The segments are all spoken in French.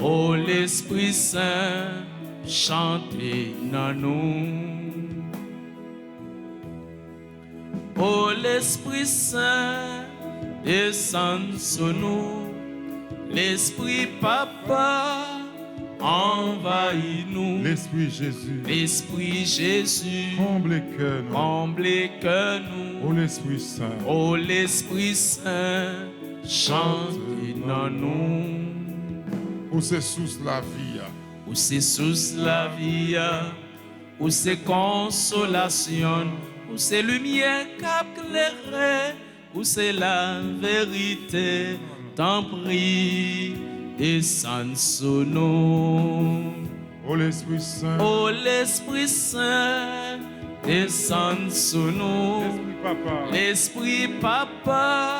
Oh l'Esprit Saint, chantez dans nous. Oh l'Esprit Saint, descend sur nous. L'Esprit Papa, envahit-nous. L'Esprit Jésus, L'Esprit Jésus, comble que nous. comblez que nous. Oh l'Esprit Saint, Oh l'Esprit Saint, chantez dans nous. où c'est sous la vie, Où c'est sous la vie, où c'est consolation, où c'est lumière qu'éclaire, où c'est la vérité, t'en prie, descends sur nous. oh l'Esprit Saint, Oh l'Esprit Saint, descends sur nous. l'Esprit Papa, L'Esprit Papa,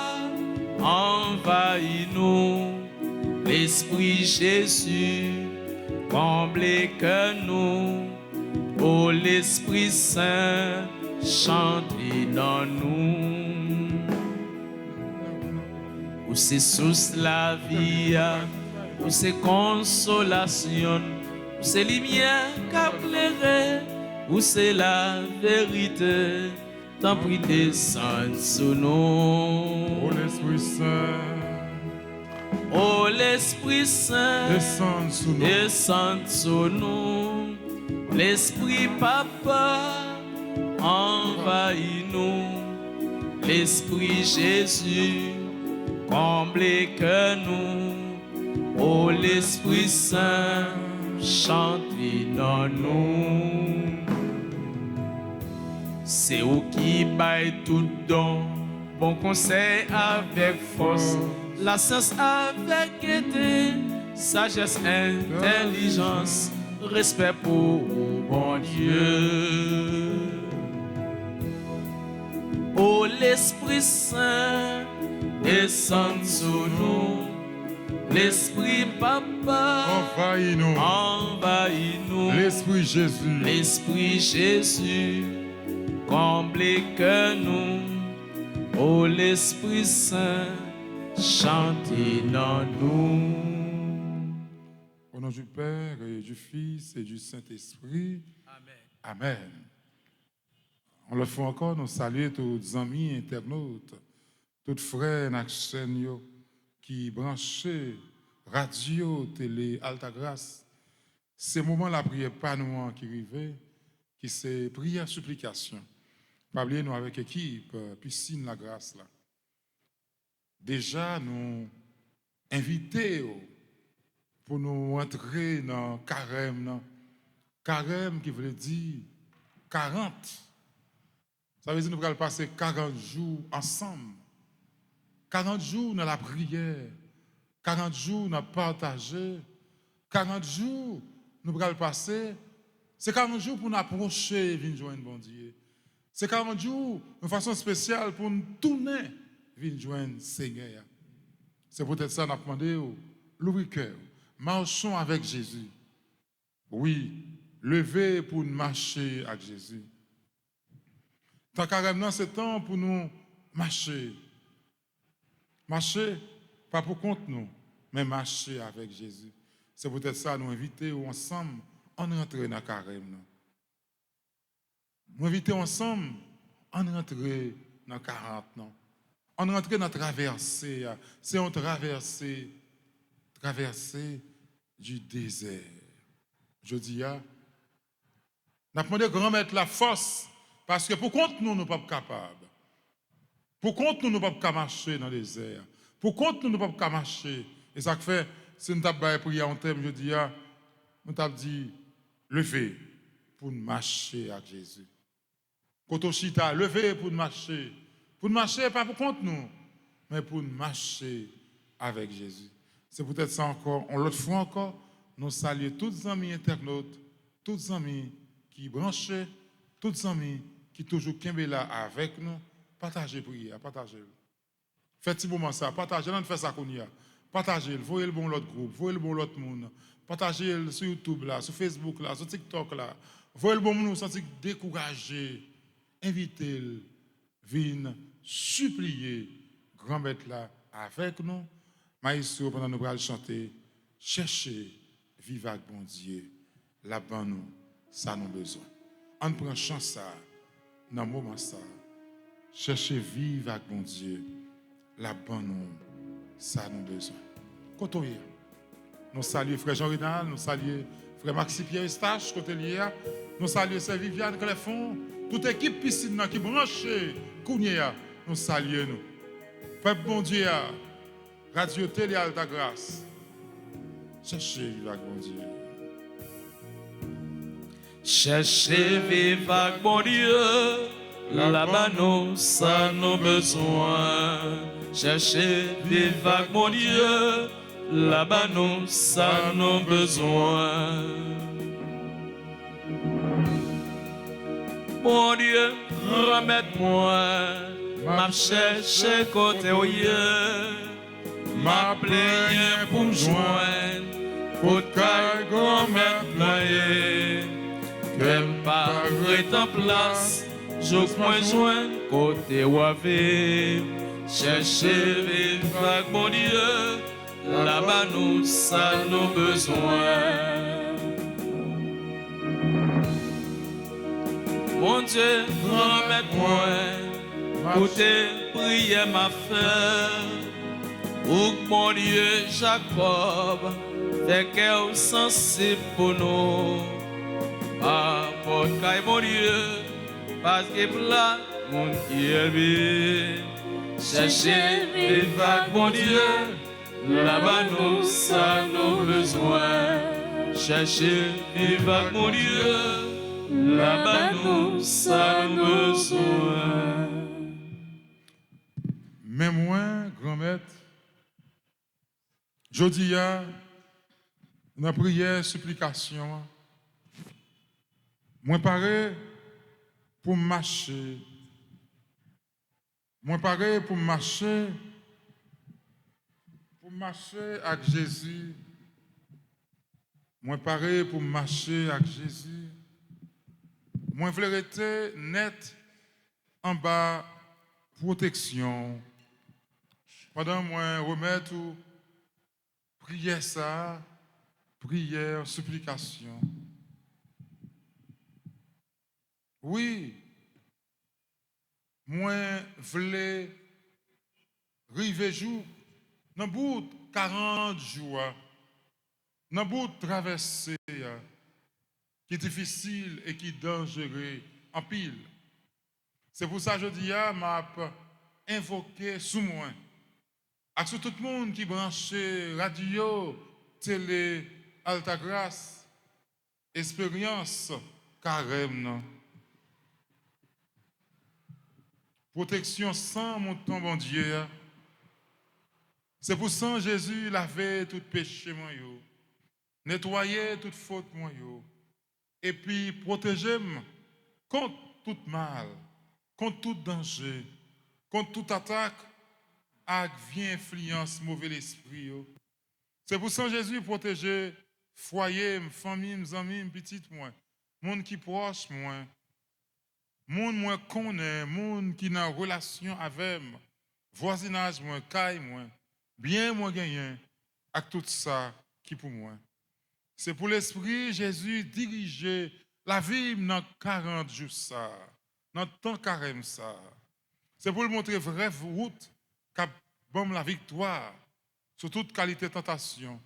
envahit-nous. L'Esprit Jésus, comblez que nous. Oh l'Esprit Saint, chantez dans nous. Où c'est sous la vie, où c'est consolation, où c'est lumière qu'éclaire, où c'est la vérité, t'en prie descends sur nous. oh l'Esprit Saint, Oh l'Esprit Saint, descend sous nous. descend sur nous. L'Esprit Papa, envahit-nous. L'Esprit Jésus, comblez que nous. Oh l'Esprit Saint, chantez dans nous. C'est où qui baille tout don, bon conseil avec force, la science avec gaieté, sagesse, intelligence, respect pour bon Dieu. Oh l'Esprit Saint, descend sur nous. L'Esprit Papa, Envahis-nous. envahit-nous. L'Esprit Jésus, L'Esprit Jésus, comblez que nous. Oh l'Esprit Saint, chantez dans nous. au nom du Père et du Fils et du Saint-Esprit. Amen. Amen. On le fait encore, nous saluons tous les amis internautes, tous frères dans la chaîne yo, qui branchent radio, télé, Alta Grâce. C'est le moment de la prière pas nous qui arrive, qui c'est prière supplication. Pas oublier nous avec l'équipe Piscine la Grâce là. Déjà nous inviter pour nous entrer dans carême, carême qui veut dire 40. Ça veut dire que nous allons passer 40 jours ensemble. 40 jours dans la prière. 40 jours dans le partager. 40 jours nous allons passer. C'est 40 jours pour nous approcher et venir joindre bon Dieu. C'est 40 jours de façon spéciale pour nous tourner venir joindre Seigneur. C'est peut-être ça qu'on a demandé. L'ouvrir cœur. Marchons avec Jésus. Oui, levez pour nous marcher avec Jésus. Tant carrément, c'est temps pour nous marcher. Marcher, pas pour compte nous, mais marcher avec Jésus. C'est peut-être ça, nous inviter ensemble, on rentre dans le carême. Nous inviter ensemble, on rentre dans 40 ans. On rentre dans la traversée. C'est une traversée du désert. Je dis, nous avons demandé grand mettre la force. Parce que pour compte nous, nous ne sommes pas capables. Pour compte nous, nous ne sommes pas marcher dans le désert. Pour compte nous, nous ne sommes pas marcher. Et ça fait, si nous avons prié en termes, je dis, nous avons dit, levez pour nous marcher avec Jésus. Kotoshita, levez pour nous marcher. Pour nous marcher, pas pour compte nous, mais pour nous marcher avec Jésus. C'est peut-être ça encore, on l'autre fois encore, nous saluons tous les amis internautes, tous les amis qui branchent, tous les amis qui toujours là avec nous, partagez prière, partagez. Faites ce moment ça, partagez, on fait ça qu'on y a. Partagez, voyez le bon l'autre groupe, voyez le bon l'autre monde. Partagez sur YouTube là, sur Facebook là, sur TikTok là. Voyez le bon monde, sentir découragé. Invitez-le, viens supplier grand maître là avec nous. Maïsou, pendant nous allons chanter chercher, vivre avec bon Dieu, là-bas nous, ça nous besoin. On prend chance ça, dans le moment ça, chercher, vivre avec bon Dieu, là-bas nous, ça nous besoin. Quand on y est, nous saluons frère Jean-Renal, nous saluons frère Maxi-Pierre Eustache, côté lié, nous saluons sœur Viviane Cléfon, toute équipe piscine qui branche, nous saluons nous. Frère bon Dieu, Radio Télé Alta Grâce, cherchez vivre avec bon Dieu. Cherchez vivre avec bon Dieu, là-bas nous, ça nous besoin. Cherchez vivre avec bon Dieu, là-bas nous, ça nous besoin. Bon Dieu, remette-moi, m'a cherché côté au m'a plaigné pour me joindre, pour que grand-mère ployer, que m'paraît en place, j'ose moins joindre côté où avait, chercher vivre avec mon Dieu, là-bas nous, ça nous besoin. Mon Dieu, remette-moi, pour tes prières ma femme, ou mon Dieu, Jacob, fait qu'elle sensible pour nous. Ah, mon Dieu, parce que là, mon qui est bien. Cherchez vivre avec mon Dieu, là-bas nous, ça nous besoin. Cherchez vivre avec mon Dieu, là-bas nous, ça nous besoin. Mais moi, grand-mère, je dis, dans la prière, supplication, moi pareil pour marcher. Moi pareil pour marcher avec Jésus. Moi pareil pour marcher avec Jésus. Moi je voulais être net en bas protection. Pendant moi remettre prière ça, prière, supplication. Oui, moi voulais arriver jour dans bout de 40 jours, dans bout de traversée qui est difficile et qui est dangereux en pile. C'est pour ça que je dis, m'a invoqué sous moi. À tout le monde qui branche radio, télé, Alta Grâce, expérience, carême. Protection sans mon temps, bon Dieu. C'est pour ça que Jésus lavait tout péché, nettoyait toute faute, et puis protéger-moi contre tout mal, contre tout danger, contre toute attaque, avec vie influence, mauvais esprit. C'est pour ça que Jésus protégeait foyer, famille, amis, petit moi, monde qui proche moi, monde moi connaît, monde qui n'a relation avec moi, voisinage moi, caille moi, bien moi gagné, avec tout ça qui pour moi. C'est pour l'esprit Jésus dirigeait la vie dans 40 jours ça, dans temps carême ça. C'est pour lui montrer vraie route qui donne la victoire sur toute qualité de tentation.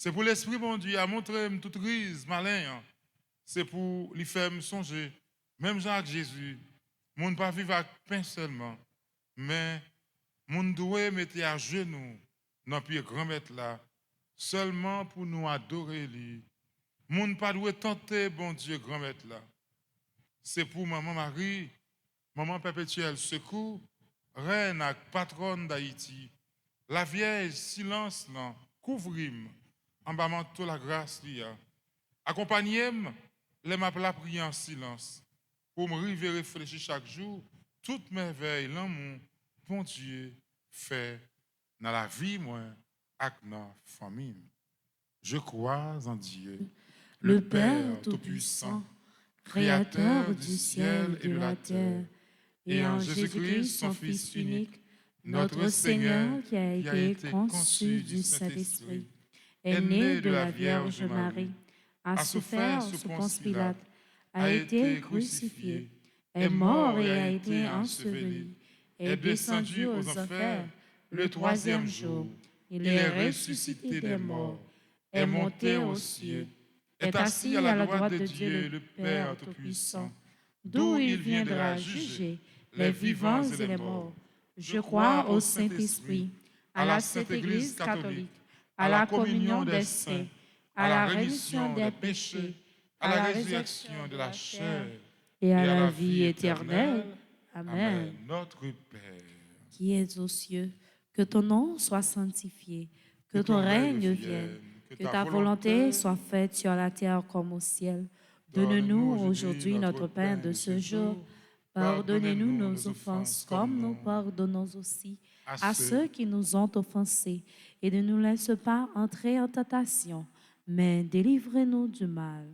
C'est pour l'esprit bon Dieu à montrer toute crise malin. C'est pour lui faire me songer. Même Jacques Jésus, mon pas vivre avec pain seulement, mais mon doit mettre à genoux dans pied grand maître là, seulement pour nous adorer lui. Mon pas doit tenter bon Dieu grand maître là. C'est pour maman Marie, maman perpétuelle secours, reine et patronne d'Haïti. La vieille silence là, couvrim en bas manteau la grâce lia. Accompagnez-moi, les m'a la prier en silence pour me river réfléchir chaque jour toute merveille l'amour bon Dieu fait dans la vie moi avec dans famille. Je crois en Dieu, le Père tout-puissant, créateur du ciel et de la terre, et en Jésus-Christ, son Fils unique, notre Seigneur qui a été conçu du Saint-Esprit, est né de la Vierge Marie, a souffert sous Ponce Pilate, a été crucifié, est mort et a été enseveli, est descendu aux enfers le troisième jour. Il est ressuscité des morts, est monté aux cieux, est assis à la droite de Dieu le Père Tout-Puissant, d'où il viendra juger les vivants et les morts. Je crois au Saint-Esprit, à la Sainte Église catholique, à la communion des saints, à la rémission des péchés, à la résurrection de la chair et à la vie éternelle. Amen. Notre Père, Qui es aux cieux, que ton nom soit sanctifié, que ton règne vienne, que ta volonté soit faite sur la terre comme au ciel. Donne-nous aujourd'hui notre pain de ce jour. Pardonnez-nous nos offenses comme nous pardonnons aussi à ceux qui nous ont offensés. Et ne nous laisse pas entrer en tentation, mais délivrez-nous du mal.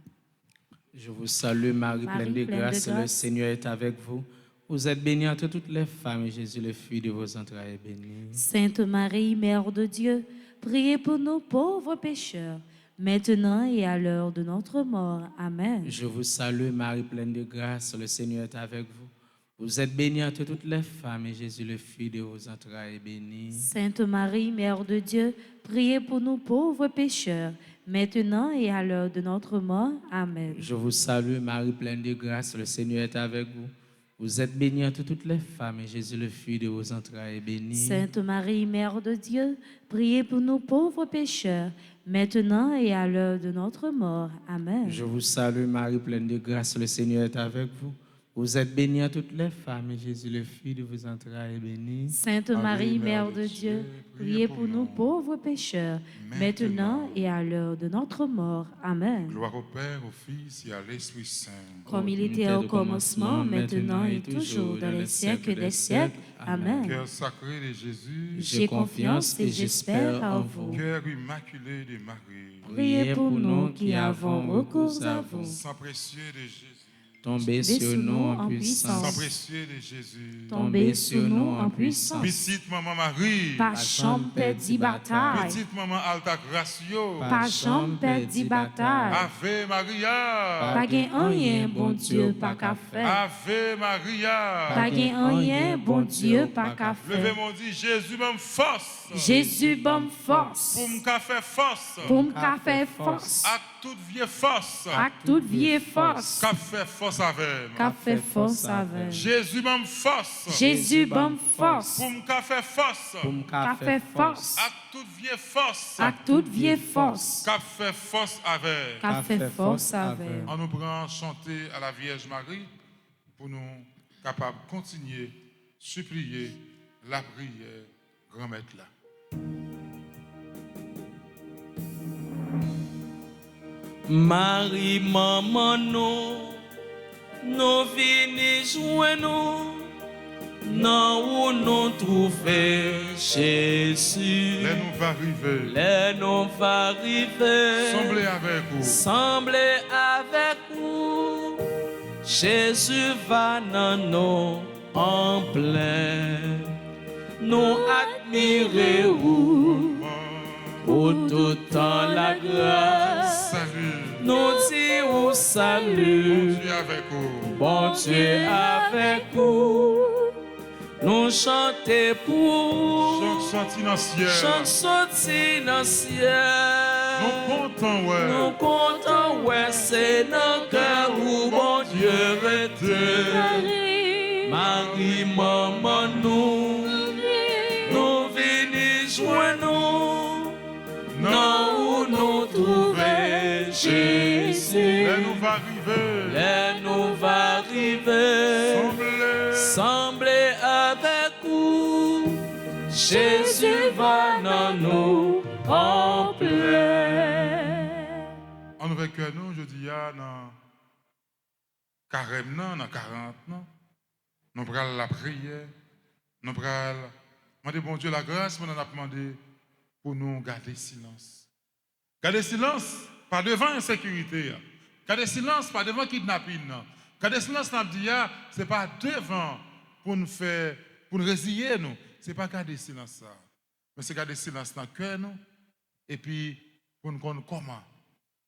Je vous salue Marie, pleine de grâce, le Seigneur est avec vous. Vous êtes bénie entre toutes les femmes et Jésus, le fruit de vos entrailles, est béni. Sainte Marie, Mère de Dieu, priez pour nous pauvres pécheurs, maintenant et à l'heure de notre mort. Amen. Je vous salue Marie, pleine de grâce, le Seigneur est avec vous. Vous êtes bénie entre toutes les femmes et Jésus, le fruit de vos entrailles, est béni. Sainte Marie, Mère de Dieu, priez pour nous pauvres pécheurs, maintenant et à l'heure de notre mort. Amen. Je vous salue Marie, pleine de grâce, le Seigneur est avec vous. Vous êtes bénie entre toutes les femmes et Jésus, le fruit de vos entrailles, est béni. Sainte Marie, Mère de Dieu, priez pour nous pauvres pécheurs, maintenant et à l'heure de notre mort. Amen. Je vous salue Marie, pleine de grâce, le Seigneur est avec vous. Vous êtes bénie entre toutes les femmes et Jésus, le fruit de vos entrailles, est béni. Sainte Marie, Mère de Dieu, priez pour nous pauvres pécheurs, maintenant et à l'heure de notre mort. Amen. gloire au Père, au Fils et à l'Esprit Saint. Comme il était au commencement, maintenant et toujours, dans les siècles des siècles. Amen. Cœur sacré de Jésus, J'ai confiance et j'espère en vous. cœur immaculé de Marie, Priez pour nous qui avons recours à vous. sang précieux de Jésus, Tombez sur nous en puissance. sang précieux de Jésus, Tombez sur nous en puissance. petite maman Marie, Pas chambre perdit bataille. petite maman Alta Gracio, Pas chambre perdit bataille. Ave Maria, Pas gain rien, bon Dieu, pas qu'à faire. Ave Maria, Pas gain rien, bon Dieu, pas qu'à levez faire. mon dit Jésus même force, Jésus, bonne force. pour me faire force, Pour me faire force. à toute vieille force, À toute vieille force. qu'a fait force avec Qu'a fait force avec. Jésus même force, Jésus, bonne force. pour me faire force, Qu'a fait force. à toute vieille force, À toute vieille force. qu'a fait force avec. Qu'a fait force avec. On nous prend chanter à la Vierge Marie pour nous capables de continuer, supplier la prière, grand-maître là. Marie, maman, nous venons joindre nous où nous trouver Jésus. Les nous va arriver, Les nous va arriver. semblez avec vous. Semblez avec nous. Jésus va dans nous en plein. Nous admirez-vous pour tout temps la grâce. Salut, Nous disons salut. Dieu avec vous. Bon Dieu avec vous. Nous chantons pour. Chante sorti dans le ciel. Chante sorti dans le ciel. Nous comptons, ouais. Nous comptons, ouais, c'est dans le cœur où bon Dieu était. Marie, maman, nous venons joindre nous, où nous trouver Jésus. Les nous va arriver, Les nous va arriver. semblez. Semblez avec vous, Jésus va dans nous en plein. En nous que nous, je dis, dans carême, dans 40, nous prenons la prière, nous prenons demander bon Dieu la grâce, nous avons demandé pour nous garder silence. Garder silence, pas devant insécurité. Garder silence, pas devant kidnapping. Garder silence, ce n'est pas devant pour nous faire, pour nous résilier, nous. Ce n'est pas garder silence, ça. Mais c'est garder silence dans le cœur, nous. Et puis, pour nous connaître comment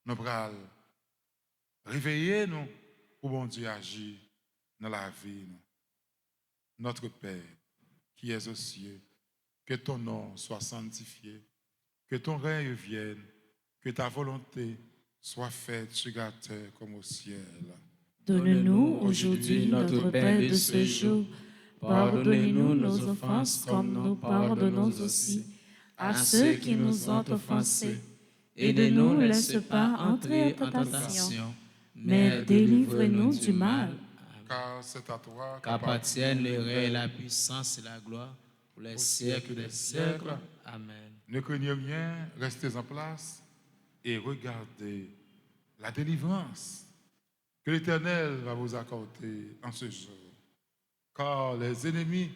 nous allons réveiller nous pour bon Dieu agir dans la vie. Notre Père qui es aux cieux, que ton nom soit sanctifié, que ton règne vienne, que ta volonté soit faite sur la terre comme au ciel. Donne-nous aujourd'hui notre pain de ce jour. Pardonnez-nous nos offenses comme nous pardonnons aussi à ceux qui nous ont offensés. Et ne nous laisse pas entrer en tentation, mais délivre-nous du mal. Car c'est à toi qu'appartiennent le règne, la puissance et la gloire pour les siècles des siècles. Amen. Ne craignez rien, restez en place et regardez la délivrance que l'Éternel va vous accorder en ce jour. Car les ennemis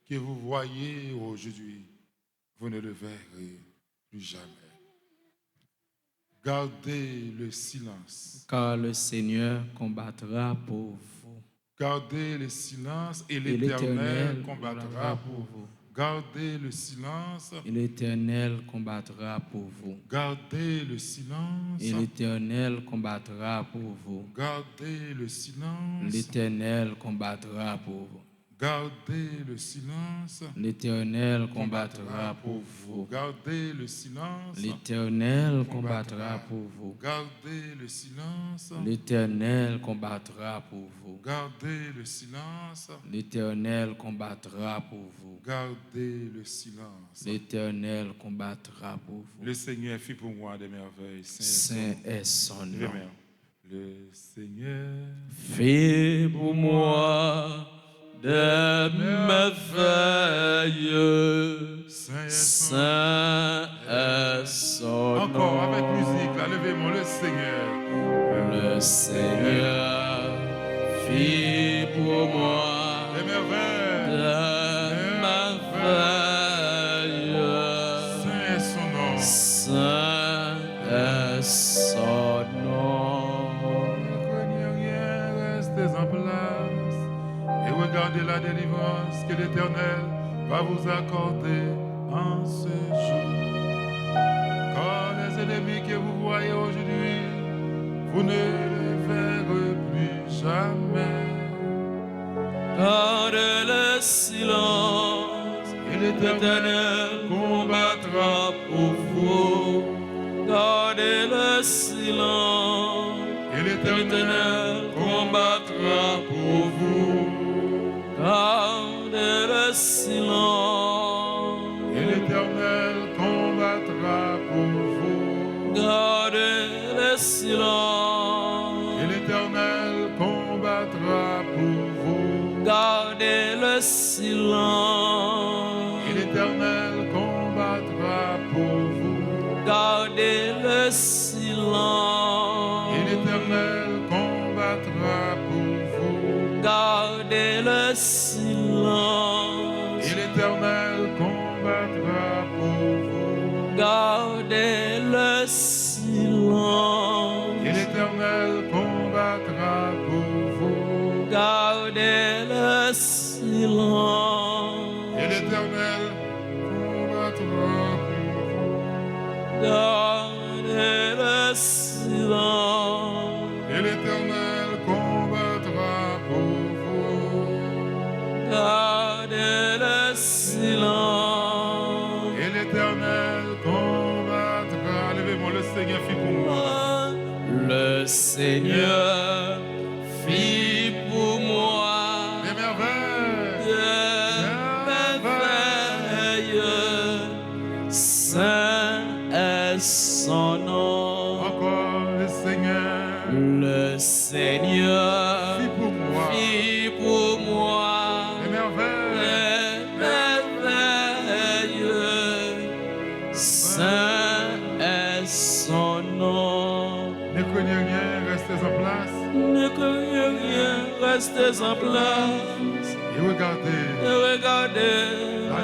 que vous voyez aujourd'hui, vous ne le verrez plus jamais. Gardez le silence. Car le Seigneur combattra pour vous. Gardez le silence et l'Éternel combattra pour vous. Gardez le silence. Et l'Éternel combattra pour vous. Gardez le silence. Et l'Éternel combattra pour vous. Gardez le silence. L'Éternel combattra pour vous. Gardez le silence. L'Éternel combattra pour vous. Gardez le silence. L'Éternel combattra pour vous. Gardez le silence. L'Éternel combattra pour vous. Gardez le silence. L'Éternel combattra pour vous. Gardez le silence. L'Éternel combattra pour vous. Le Seigneur fit pour moi des merveilles. Saint est son nom. Le Seigneur fit pour moi des merveilles. Saint est son nom. Encore avec musique, là, levez-moi le Seigneur. Le Seigneur fit pour moi des merveilles. Saint est son nom. Saint est son nom. Ne craignez rien, restez en place et regardez la délivrance que l'Éternel va vous accorder en ce jour. Car les ennemis que vous voyez aujourd'hui, vous ne les verrez plus jamais. Gardez le silence, et l'Éternel combattra pour vous. Gardez le silence, Et l'Éternel combattra pour vous. Gardez le silence, Et l'Éternel combattra pour vous. gardez le silence, Et l'Éternel combattra pour vous. gardez le silence, Et l'Éternel combattra pour vous. gardez le silence, Et l'Éternel combattra pour vous. gardez le silence, Et l'Éternel combattra pour vous. gardez le silence, Et l'Éternel combattra pour vous. gardez le silence, Et l'Éternel combattra pour vous. gardez le silence, Et l'Éternel combattra pour vous. gardez le silence. Et l'Éternel combattra. Levez-moi, le Seigneur fit pour moi. Le Seigneur fit pour moi Des merveilles. des merveilles. Saint est son nom. Encore le Seigneur Le Seigneur fit pour moi. fit pour moi Des merveilles. des merveilles. Saint est son nom. Ne craignez rien, restez en place Ne craignez rien, restez en place et regardez. et regardez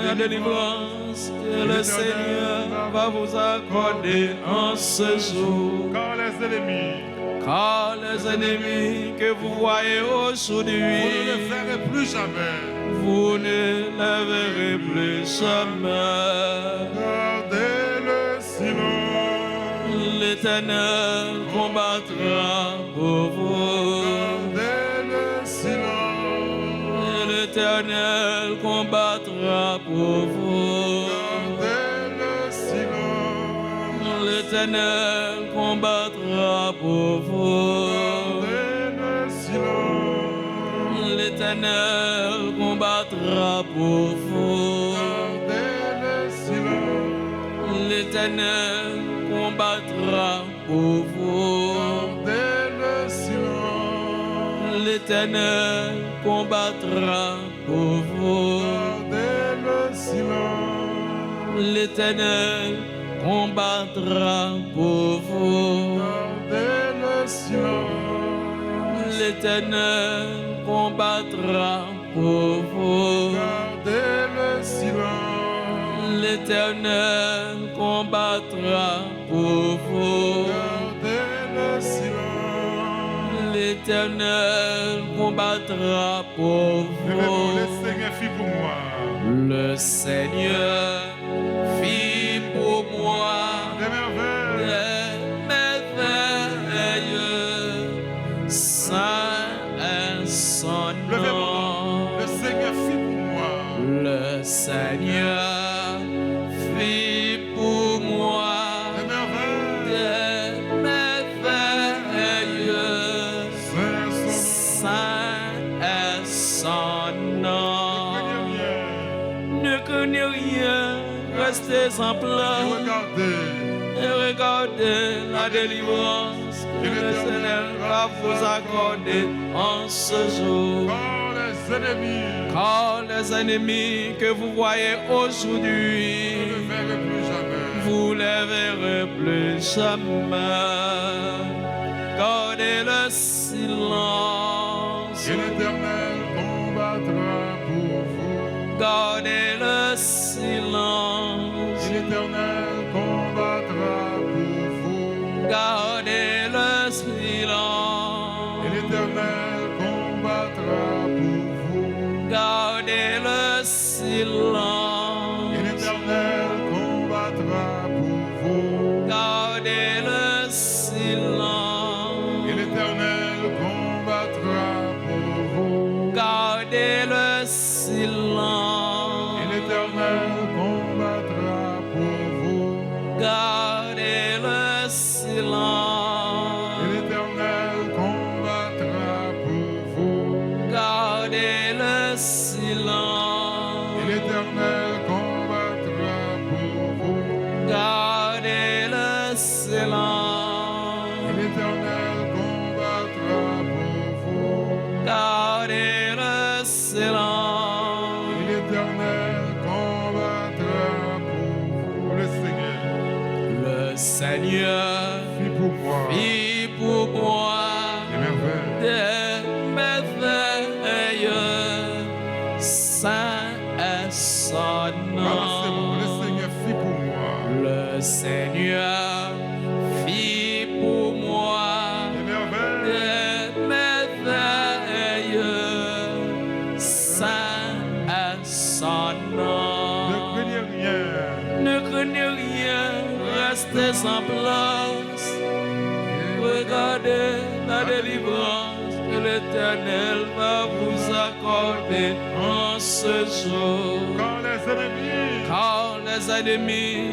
la délivrance que le Seigneur va vous accorder en ce jour. Car les ennemis, Car les ennemis que vous voyez vous ne aujourd'hui, les verrez plus jamais. vous ne les verrez plus jamais. Gardez le silence. L'Éternel combattra pour vous. Gardez le silence. L'Éternel combattra pour vous. Gardez le silence. L'Éternel combattra pour vous. Gardez le silence. L'Éternel combattra pour vous. Gardez le silence. L'Éternel combattra pour vous. Gardez le silence. L'Éternel combattra pour vous. Gardez le silence. L'Éternel combattra pour vous. Gardez le silence. L'Éternel combattra pour vous. Gardez le silence. L'Éternel combattra pour vous. Gardez le silence. L'Éternel combattra pour Levez-vous, vous. le Seigneur fit pour moi. Le Seigneur fit pour moi Des merveilles. des merveilles. Saint est son Levez-vous. nom. Le Seigneur fit pour moi. Le Seigneur fit pour moi Des merveilles. des merveilles. Saint est son nom. Ne craignez rien, restez en place et regardez la délivrance que le Seigneur va vous accorder en ce jour. Car les ennemis que vous voyez aujourd'hui, vous ne les verrez plus jamais. Gardez le silence. Et l'Éternel combattra pour vous. Gardez le silence. Et l'Éternel combattra pour vous. Gardez le silence. Et l'Éternel combattra pour vous. Gardez le silence. Et l'Éternel combattra pour vous. Gardez le silence. Et l'Éternel combattra pour vous. Gardez le silence. Et l'Éternel combattra pour vous. Gardez le silence. Et l'Éternel combattra pour vous. Gardez le silence. Et l'Éternel combattra pour vous. Gardez le silence. Et l'Éternel combattra pour vous. Gardez le silence. Et l'Éternel combattra pour vous. Le Seigneur Le Seigneur fit pour moi fit pour moi des merveilles. des merveilles. Saint est son Balancez-vous. Le nom. Seigneur fit pour moi Le Seigneur fit pour moi des merveilles. des merveilles. Saint est son Ne nom. craignez rien. Ne craignez rien, restez en place. Regardez la délivrance que l'Éternel va vous accorder en ce jour. Quand les ennemis, Car les ennemis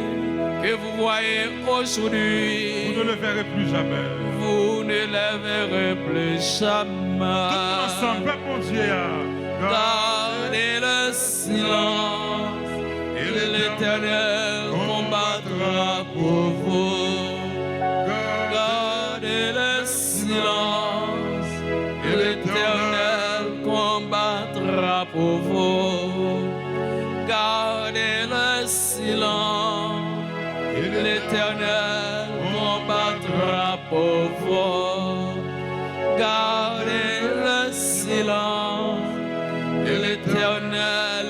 que vous voyez aujourd'hui, vous ne le verrez plus jamais. vous ne les verrez plus jamais. Tout ensemble, peuple mon Dieu, Gardez le silence et l'Éternel combattra pour vous. Gardez le silence et l'Éternel combattra pour vous. Gardez le silence et l'Éternel combattra pour vous. Gardez le silence et l'Éternel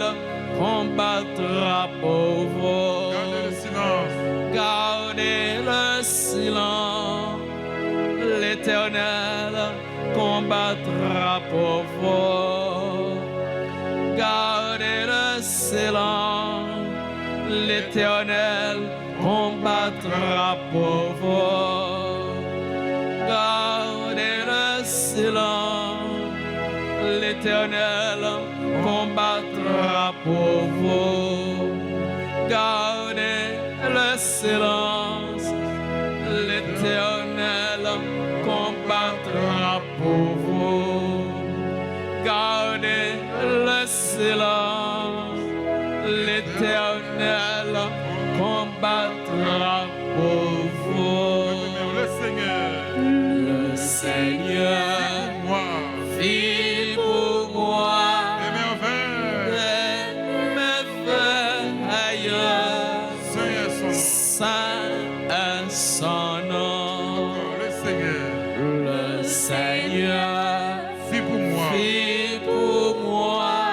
combattra pour vous. Gardez le silence. Gardez le silence, l'Éternel combattra pour vous. Gardez le silence, l'Éternel combattra combattra pour vous. Gardez le silence, l'Éternel combattra pour vous. Gardez le silence, l'Éternel combattra pour vous. Gardez le silence, l'Éternel combattra pour vous. Le Seigneur vit pour moi des merveilles. Saint est son nom. Le Seigneur Fais pour moi. vit pour moi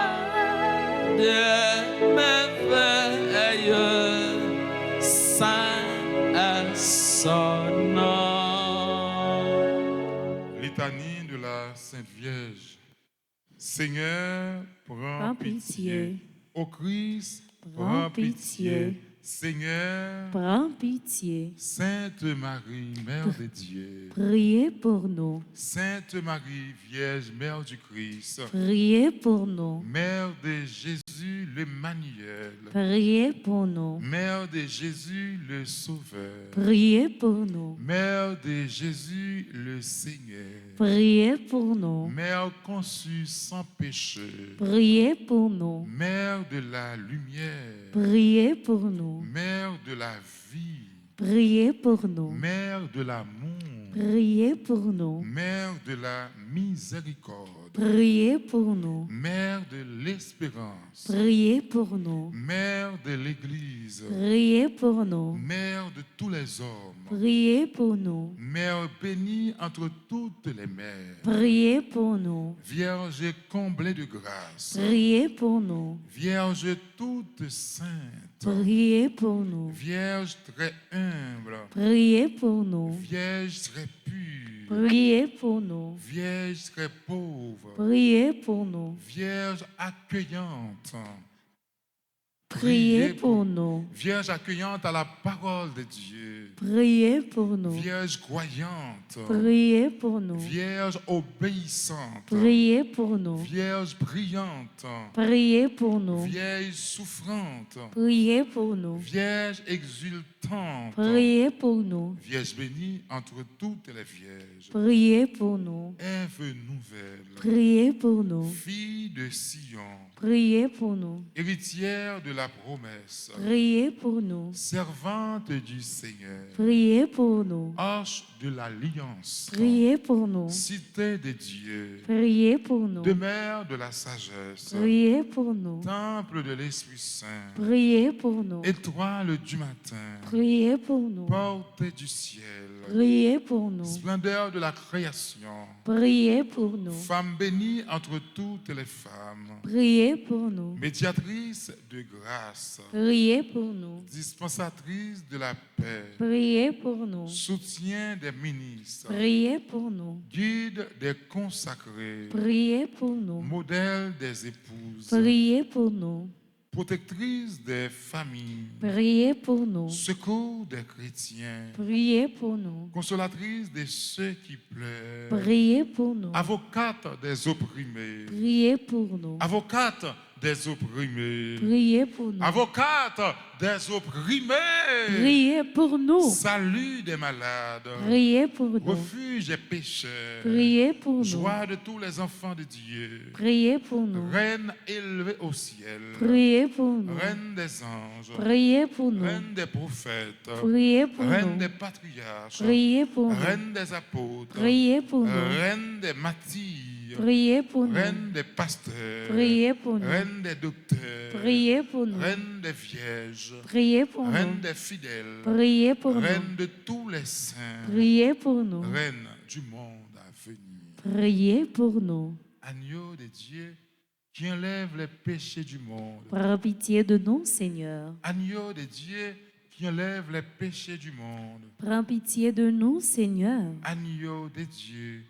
des merveilles. Saint est son nom. Litanie de la Sainte Vierge. Seigneur, prends pitié. Ô Christ, prends pitié. Seigneur, Prends pitié. Sainte Marie, Mère de Dieu. Priez pour nous. Sainte Marie, Vierge, Mère du Christ. Priez pour nous. Mère de Jésus l'Emmanuel. Priez pour nous. Mère de Jésus le Sauveur. Priez pour nous. Mère de Jésus le Seigneur. Priez pour nous. Mère conçue sans péché. Priez pour nous. Mère de la lumière. Priez pour nous. Mère de la vie. Priez pour nous. Mère de l'amour. Priez pour nous. Mère de la miséricorde. Priez pour nous. Mère de l'espérance. Priez pour nous. Mère de l'Église. Priez pour nous. Mère de tous les hommes. Priez pour nous. Mère bénie entre toutes les mères. Priez pour nous. Vierge comblée de grâce. Priez pour nous. Vierge toute sainte. Priez pour nous. Vierge très humble. Priez pour nous. Vierge très pure. Priez pour nous. Vierge très pauvre. Priez pour nous. Vierge accueillante. Priez pour nous. Vierge accueillante à la parole de Dieu. Priez pour nous. Vierge croyante. Priez pour nous. Vierge obéissante. Priez pour nous. Vierge brillante. Priez pour nous. Vierge souffrante. Priez pour nous. Vierge exultante. Priez pour nous. Vierge bénie entre toutes les vierges. Priez pour nous. Ève nouvelle. Priez pour nous. Fille de Sion. Priez pour nous. Héritière de la promesse. Priez pour nous. Servante du Seigneur. Priez pour nous. Arche de l'alliance. Priez pour nous. Cité de Dieu. Priez pour nous. Demeure de la sagesse. Priez pour nous. Temple de l'Esprit Saint. Priez pour nous. Étoile du matin. Priez pour nous. Porte du ciel. Priez pour nous. Splendeur de la création. Priez pour nous. Femme bénie entre toutes les femmes. Priez pour nous. Médiatrice de grâce. Priez pour nous. Dispensatrice de la paix. Priez pour nous. Soutien des ministres. Priez pour nous. Guide des consacrés. Priez pour nous. Modèle des épouses. Priez pour nous. Protectrice des familles. Priez pour nous. Secours des chrétiens. Priez pour nous. Consolatrice de ceux qui pleurent. Priez pour nous. Avocate des opprimés. Priez pour nous. Avocate des opprimés. Priez pour nous. Avocate des opprimés. Priez pour nous. Salut des malades. Priez pour nous. Refuge des pécheurs. Priez pour nous. Joie de tous les enfants de Dieu. Priez pour nous. Reine élevée au ciel. Priez pour nous. Reine des anges. Priez pour nous. Reine des prophètes. Priez pour Reine nous. des patriarches. Priez pour nous. Reine des apôtres. Priez pour nous. Reine des martyrs. Priez pour nous. Reine des pasteurs. Priez pour nous. Reine des docteurs. Priez pour nous. Reine des vierges. Priez pour nous. Reine des fidèles. Priez pour nous. Reine de tous les saints. Priez pour nous. Reine du monde à venir. Priez pour nous. Agneau de Dieu qui enlève les péchés du monde. Prends pitié de nous, Seigneur. Agneau de Dieu qui enlève les péchés du monde. Prends pitié de nous, Seigneur. Agneau de Dieu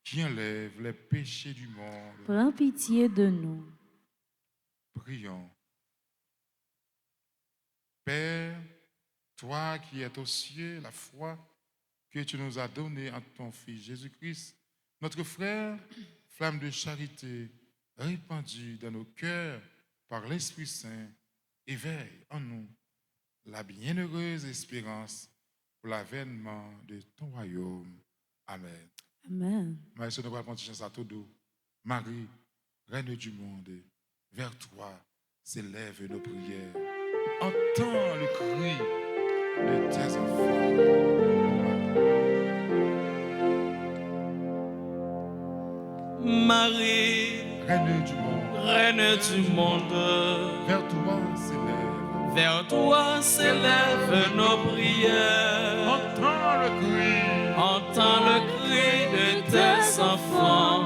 qui enlève les péchés du monde. Prends pitié de nous. Prions. Père, toi qui es aux cieux, la foi que tu nous as donnée en ton Fils Jésus-Christ, notre frère, flamme de charité, répandue dans nos cœurs par l'Esprit Saint, éveille en nous la bienheureuse espérance pour l'avènement de ton royaume. Amen. Amen. Marie, nous allons prendre chance à tout doux. Marie, Reine du monde, vers toi s'élèvent nos prières. Entends le cri de tes enfants. Marie, Reine du monde, vers toi s'élèvent nos prières. Entends le cri de tes enfants,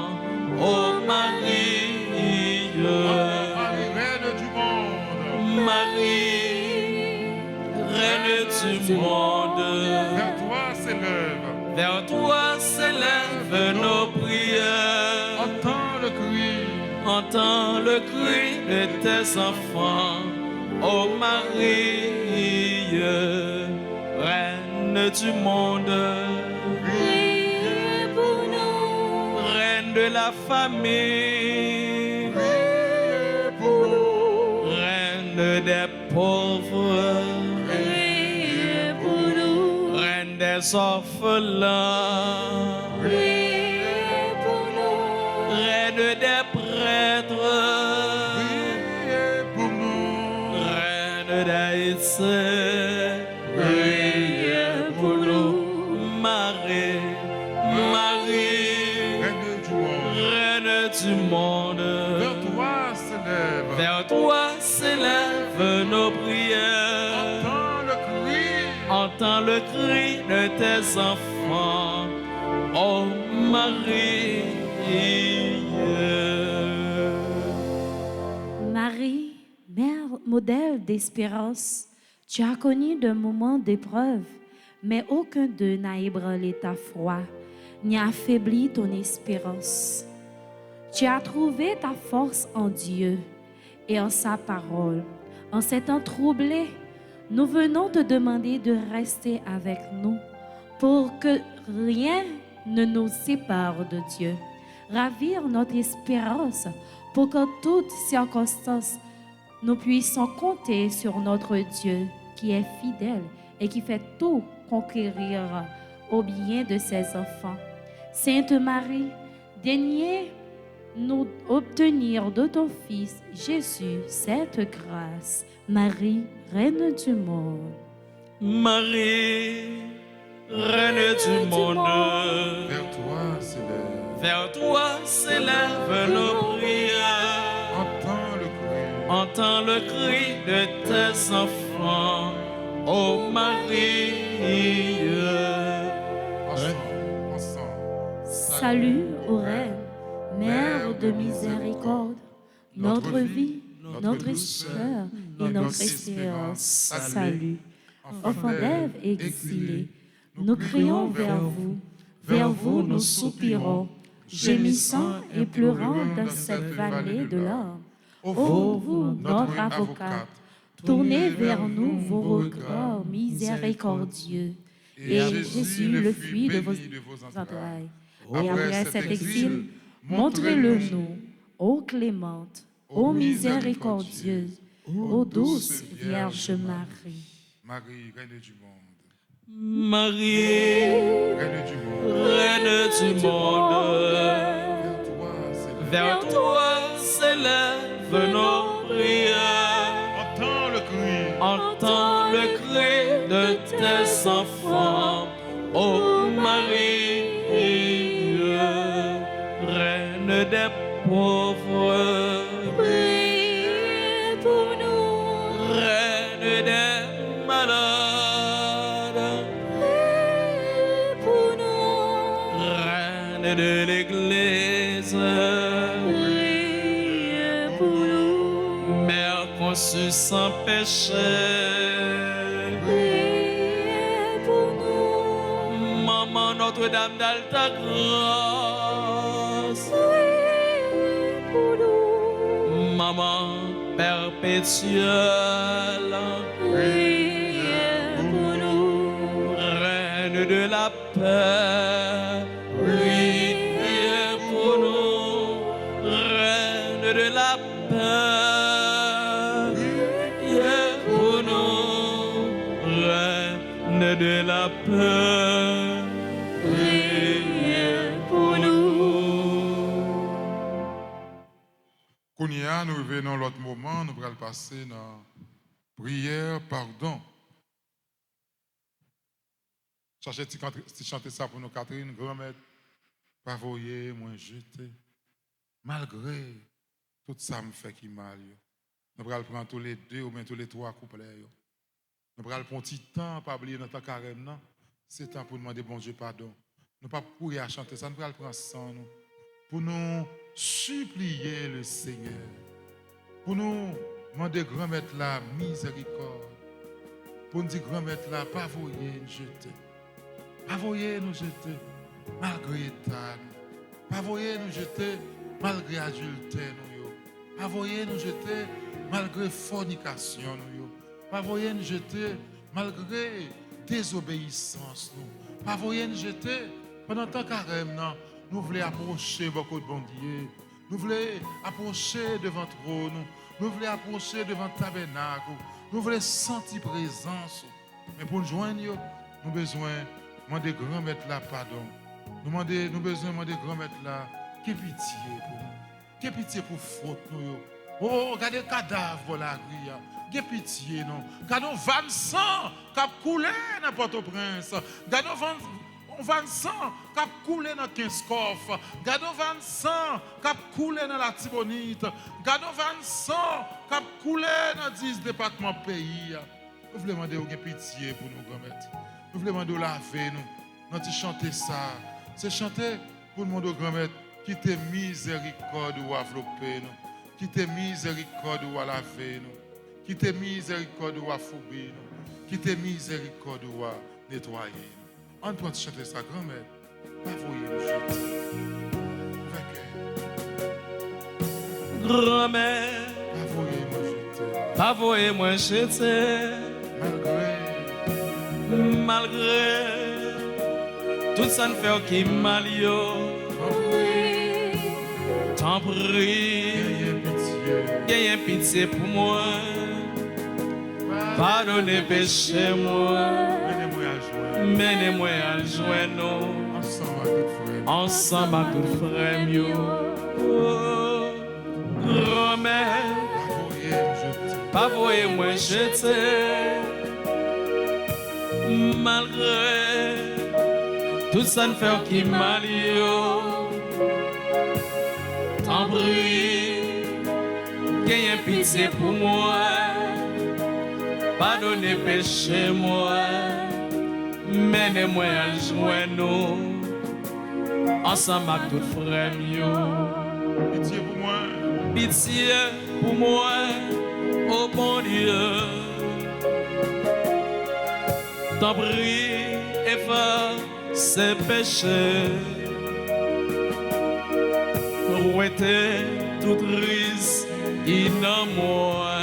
ô Marie. Marie, Reine du monde, vers toi s'élèvent nos prières. Entends le cri de tes enfants, ô Marie, Reine du monde. Priez pour nous, Reine de la famille, priez pour nous, Reine des pauvres, priez pour nous, Reine des orphelins, priez pour nous, Reine des prêtres, Priez pour nous, Reine d'Haïtien, priez pour nous. Marie, Marie, Reine du monde, vers toi s'élèvent nos prières. Entends le cri de tes enfants, ô Marie. Marie, mère modèle d'espérance, tu as connu de moments d'épreuve, mais aucun d'eux n'a ébranlé ta foi, ni affaibli ton espérance. Tu as trouvé ta force en Dieu et en sa parole. En ces temps troublés, nous venons te demander de rester avec nous pour que rien ne nous sépare de Dieu. Ravir notre espérance pour qu'en toutes circonstances, nous puissions compter sur notre Dieu qui est fidèle et qui fait tout conquérir au bien de ses enfants. Sainte Marie, daignez nous obtenir de ton Fils Jésus cette grâce. Marie, Reine du monde. Marie, Reine du monde, vers toi s'élèvent nos prières. Entends le cri de tes enfants, ô Marie. Salut aux reines, Mère de miséricorde, notre vie, notre espoir et notre espérance. Salut. Enfants d'Ève exilés, nous crions vers vous nous soupirons, gémissant et pleurant dans cette vallée de larmes. Ô vous, notre avocate, tournez vers nous vos regards miséricordieux. Et Jésus, le fruit de vos entrailles. Et après cet exil, montrez-le nous, ô clémente, ô miséricordieuse, ô douce Vierge Marie. Marie, Reine du monde. Marie, Reine du monde, vers toi s'élèvent nos prières. Entends le cri de tes enfants, ô Marie, Reine des pauvres. Priez pour nous, Reine des malades, priez pour nous, Reine de l'Église, priez pour nous, Mère conçue sans péché, priez pour nous, Maman Notre-Dame d'Alta Grâce, priez pour nous, Maman perpétuelle, priez pour paix. Priez pour nous, Reine de la paix. Priez pour nous, Reine de la paix. Priez pour nous. Kounia, nous revenons l'autre moment, nous allons passer dans prière, pardon. Chanter ça pour nous, Catherine, grand-mère, pas voyer, moi jeter. Malgré tout ça me fait qui mal. Nous allons prendre tous les deux ou bien tous les trois couplets. Nous allons prendre un petit temps, pas oublier notre carême. C'est temps pour demander bon Dieu pardon. Nous ne pouvons pas courir à chanter ça, nous allons prendre ça nous, pour nous supplier le Seigneur. Pour nous demander grand-mère la miséricorde. Pour nous dire grand-mère la pas voyer nous jeter. Pas voyer nous jeter malgré état. Pas voyer nous jeter malgré adultère nous. Pas voyer nous jeter malgré fornication nous. Pas voyer nous jeter malgré désobéissance nous. Pas voyer nous jeter pendant tant carême nous voulons approcher beaucoup de bon Dieu. Nous voulons approcher devant trône. Nous voulons approcher devant tabernacle. Nous voulons sentir présence. Mais pour nous joindre, nous avons besoin de demander grand-mère là pardon. Nous avons besoin de demander grand-mère là que pitié pour nous. Que pitié pour faute nous. Oh, regardez le cadavre pour la grille. Que pitié non. Regardez 20 sang qui a coulé dans Port-au-Prince. Regardez 20 sang qui a coulé dans 15 coffres. Regardez 20 sang qui a coulé dans la Tibonite. Regardez 20 sang qui a coulé dans 10 départements pays. Nous voulons demander une pitié pour nous, grand-mère. Nous voulons demander de laver nous. Nous chanter ça. C'est chanter pour nous, grand-mère, qui te miséricorde ou envelopper nous. Qui te miséricorde ou à laver nous. Qui te miséricorde ou à fouiller nous. Qui te miséricorde ou à nettoyer nous. On peut chanter ça, grand-mère. Pas voyer nous jeter. Grand-mère. Pas voyer nous jeter. Pas voyer moi jeter. Malgré tout ça ne fait qui mal yo. T'en prie, ayez pitié pour moi. Pardonnez péché moi. Menez-moi à joindre ensemble à tout frère mieux. Grand-mère, pas voyer moi jeter. Malgré tout ça ne fait qui mal yo. T'en prie, ayez pitié pour moi. Pardonnez péché moi. Menez-moi à joindre ensemble avec tout frère mieux. Pitié pour moi. Pitié pour moi, oh bon Dieu. T'en prie, efface ces péchés. Rouettez toute risque en moi.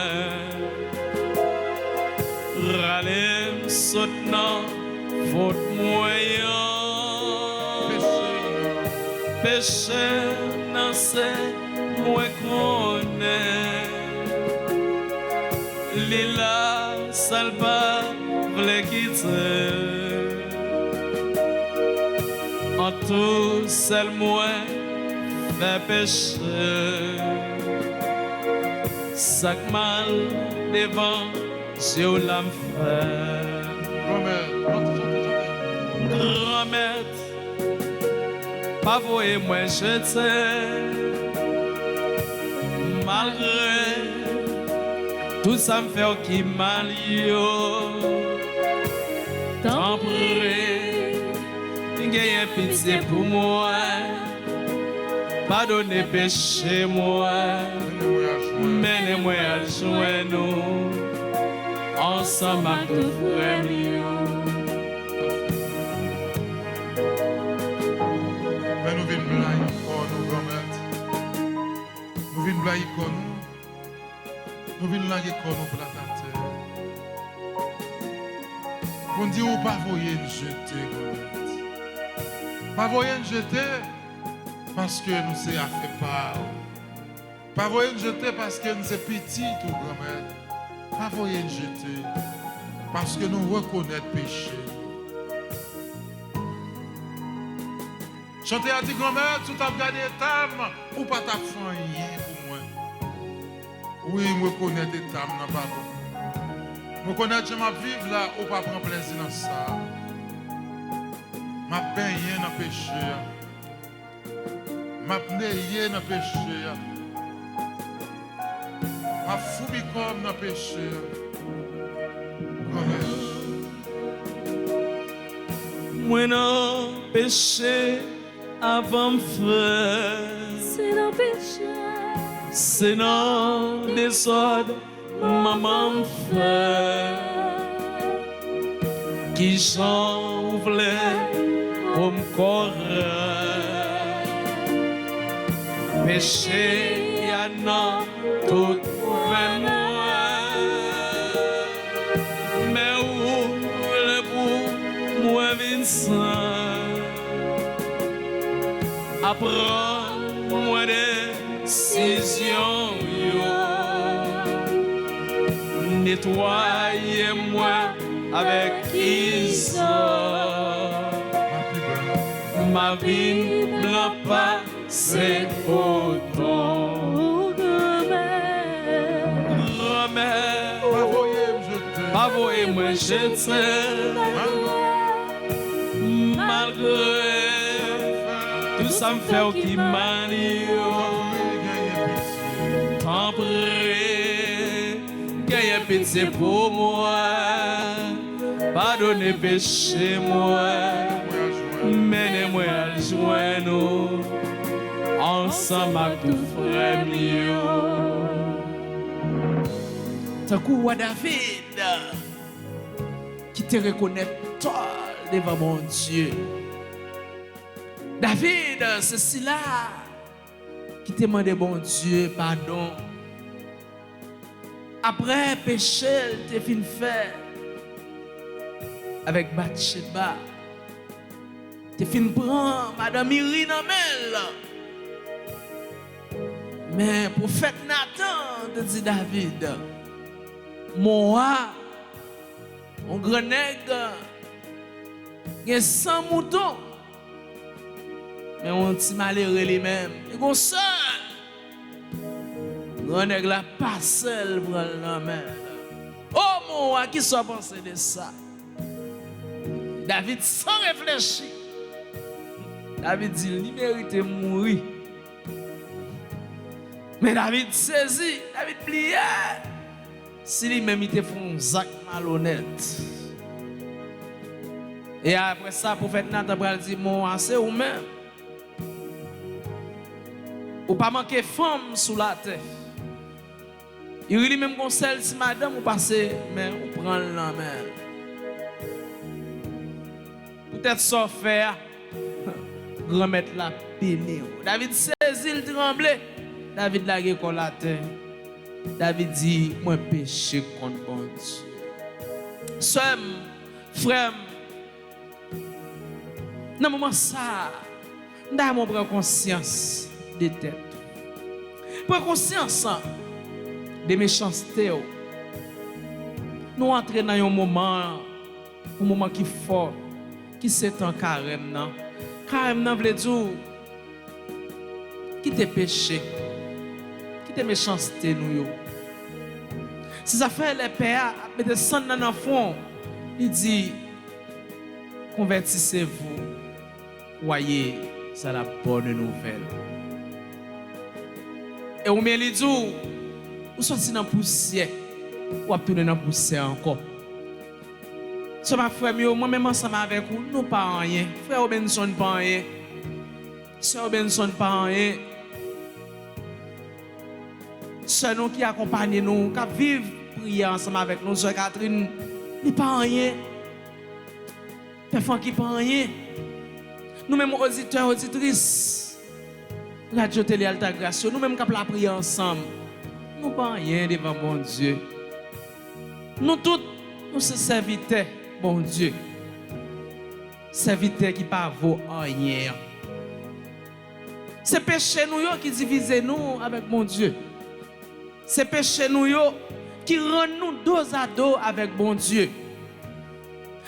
Râlez, soutenant faute moyen. Péché, non c'est moi connais. Lila, salva, v'le quitter. En tout seul moi fait péché. Sac mal devant Dieu l'a fait. Grand-mère, pas voyer moi jeter. Malgré tout ça me fait qui mal yo. T'en prie, ayez pitié pour moi. Pardonnez péché moi. Menez-moi à joindre ensemble à tout frère mieux. Mais nous venons blaguer encore, nous, grand-mère. Nous venons blaguer encore, nous. Nous venons blaguer encore, nous, pour la terre. On dit, on ne pas voyer nous jeter, grand-mère. Pas voyer nous jeter parce que nous sommes affaires par. Pas voyer nous jeter parce que nous sommes petits tout grand-mère. Pas voyer nous jeter parce que nous reconnaissons le péché. Chanter à dit grand-mère, tout a gardé tam ou pas ta fait rien pour moi. Oui, je reconnais des tam non pardon. Je reconnais que je m'en vivre là ou pas prendre plaisir dans ça. M'a baigné dans le péché. M'a pneué dans le péché. M'a foubi comme dans le péché. Moi non péché avant frère. C'est dans le péché. C'est dans le désordre maman frère. Qui j'en voulait comme corps. Péché y'a non tout moi. Mais où le bout moi Vincent. Apprends moi décision nettoyez-moi avec hyssop. Ma vie blanc pas c'est autant. Grand-mère, pas voyer moi jeter. Malgré tout ça me fait qui manie. Tant pis, gagne pitié pour moi. Pardonnez péché moi. Menez-moi à joindre ensemble avec tout frère mieux. Tant que David qui te reconnaît toi devant mon Dieu. David, c'est cela qui te demande bon Dieu pardon. Après péché, il te fin fait avec Bathsheba. Tu fin prendre Madame Myri dans Mel. Mais prophète Nathan te dit David, moi, mon grand nègre, il y a 100 moutons. Mais on petit malheureux lui-même. Il y a seul. Grand nègre là pas seul pour la mer. Oh mon roi, qui soit pensé de ça? David sans réfléchir. David dit, il mérite de mourir. Mais David saisit, David plie. Si lui-même il te fait un zac malhonnête. Et après ça, le prophète Nathan dit, mon roi, c'est ou même. Ou pas manquer femme sous la terre. Il dit même conseil si madame ou passer mais ou prend la mer. Peut-être ça faire remettre la péné. David saisit le tremblé. David la contre la terre. David dit moi péché contre bon Dieu. Soeur, frère, dans le moment ça, nous avons pris conscience de tête. Prends conscience de méchanceté. Nous entrons dans un moment qui est fort, qui c'est un carême. Carême veut dire qui te péché, qui te méchanceté nous. Si ça fait les pères, mais descendre dans le fond, il dit convertissez-vous, voyez, c'est la bonne nouvelle. Et au milieu du jour, vous sortez dans la poussière, ou tourner dans la poussière encore. Ce ma frère, moi-même ensemble avec vous, nous pas rien. Frère Benson pas rien. Sœur Benson pas rien. Sœur nous qui accompagne nous, qui vivent prier ensemble avec nous, sœur Catherine, n'est pas rien. Personne qui pas rien. Nous-mêmes auditeurs, auditrices, Radio Télé Alta Grâce, nous-mêmes qui la prier ensemble, nous pas rien devant mon Dieu. Nous tous, nous sommes serviteurs, bon Dieu. serviteur qui pas vaut rien. C'est péché nous qui divise nous avec mon Dieu. C'est péché nous qui rend nous dos à dos avec mon Dieu.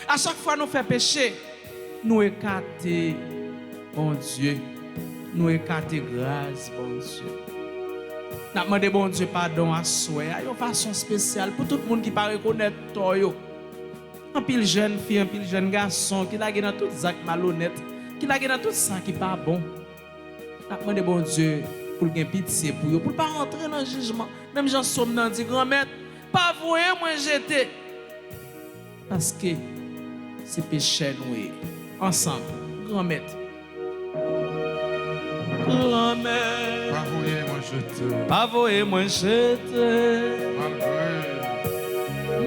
À chaque fois nous faisons péché, nous écartons mon Dieu. Nous écartons grâce, bon Dieu. Nous demandons bon Dieu pardon à soi, de façon spéciale pour tout le monde qui ne reconnaît pas. Un pile jeune fille, un pile jeune garçon qui l'a dans tout ça qui malhonnête, qui l'a dans tout ça qui pas bon. Nous demandons bon Dieu pour qu'il ait pitié pour eux, pour ne pas rentrer dans le jugement. Même Jean Somme n'a dit grand-mère, pas vous moi jeter. Parce que c'est péché nous ensemble, grand-mère. Grand-mère. Pas voyer moi jeter. Pas voyer moi jeter.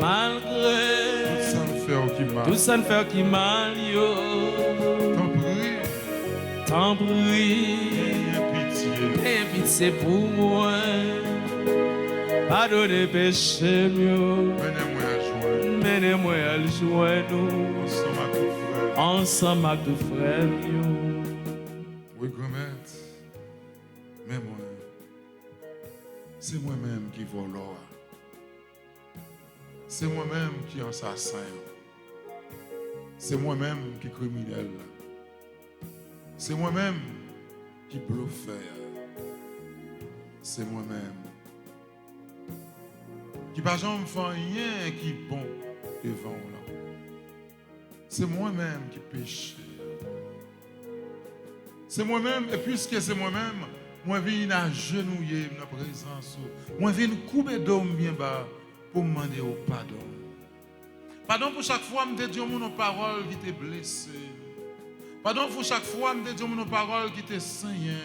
Malgré. Tout ça ne fait qui mal, yo. T'en prie. Aie pitié pour moi. Pardonnez péché, mieux. Menez-moi à le joindre. Ensemble avec tout frère, oui, grand-mère. Mais moi, c'est moi-même qui vole. C'est moi-même qui est assassin. C'est moi-même qui est criminel. C'est moi-même qui bluffe. C'est moi-même qui pas jamais fait rien qui est bon devant là. C'est moi-même qui péche. C'est moi-même, et puisque c'est moi-même, moi je viens agenouiller dans la présence. Moi je viens couper d'homme bien bas pour me demander au pardon. Pardon pour chaque fois que je dis mon parole qui t'est blessé. Pardon pour chaque fois que je dis mon parole qui t'est saigné.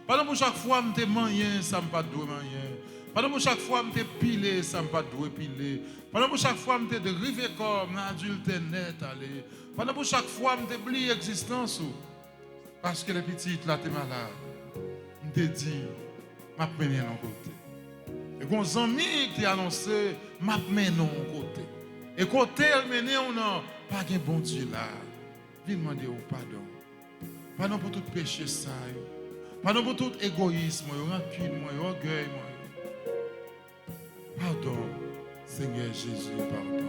Pardon pour chaque fois que je t'ai mangé, ça ne pas doué manger. Pardon pour chaque fois que je t'ai pilé, ça ne pas doué piler. Pardon pour chaque fois que je t'ai dérivé comme un adulte net aller. Pardon pour chaque fois que je t'ai oublié l'existence. Parce que les petites là, t'es malade. Je t'ai dit, je vais mener de côté. Et quand les amis qui annoncé, je vais mener de côté. Et côté, elle mène, on n'a pas de bon Dieu là. Viens demander au pardon. Pardon pour tout péché ça. Pardon pour tout égoïsme, rancune, orgueil. Pardon, Seigneur Jésus, pardon.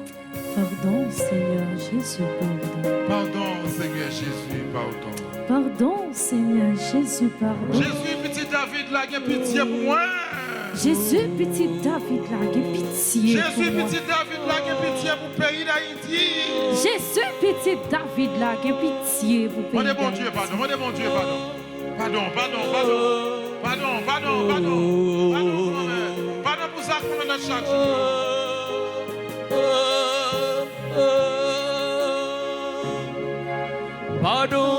Pardon, Seigneur Jésus, pardon. Pardon, Seigneur Jésus, pardon. Pardon, Seigneur Jésus, pardon. Jésus, petit David, là, il pitié pour moi. Jésus, petit David, là, il pitié Jésus, pour moi. petit David, là, il pitié pour le pays d'Haïti. Jésus, petit David, là, il pitié pour le pays d'Haïti. Mon Dieu, pardon, mon Dieu, pardon. Pardon. Pardon pour ça qu'on a chaque jour. Pardon.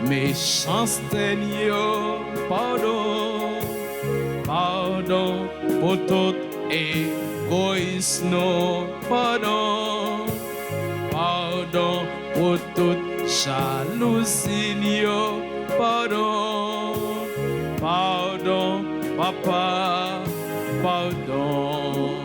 Méchanceté, pardon pour tout égoïsme, pardon pour toute jalousie, pardon, papa, pardon.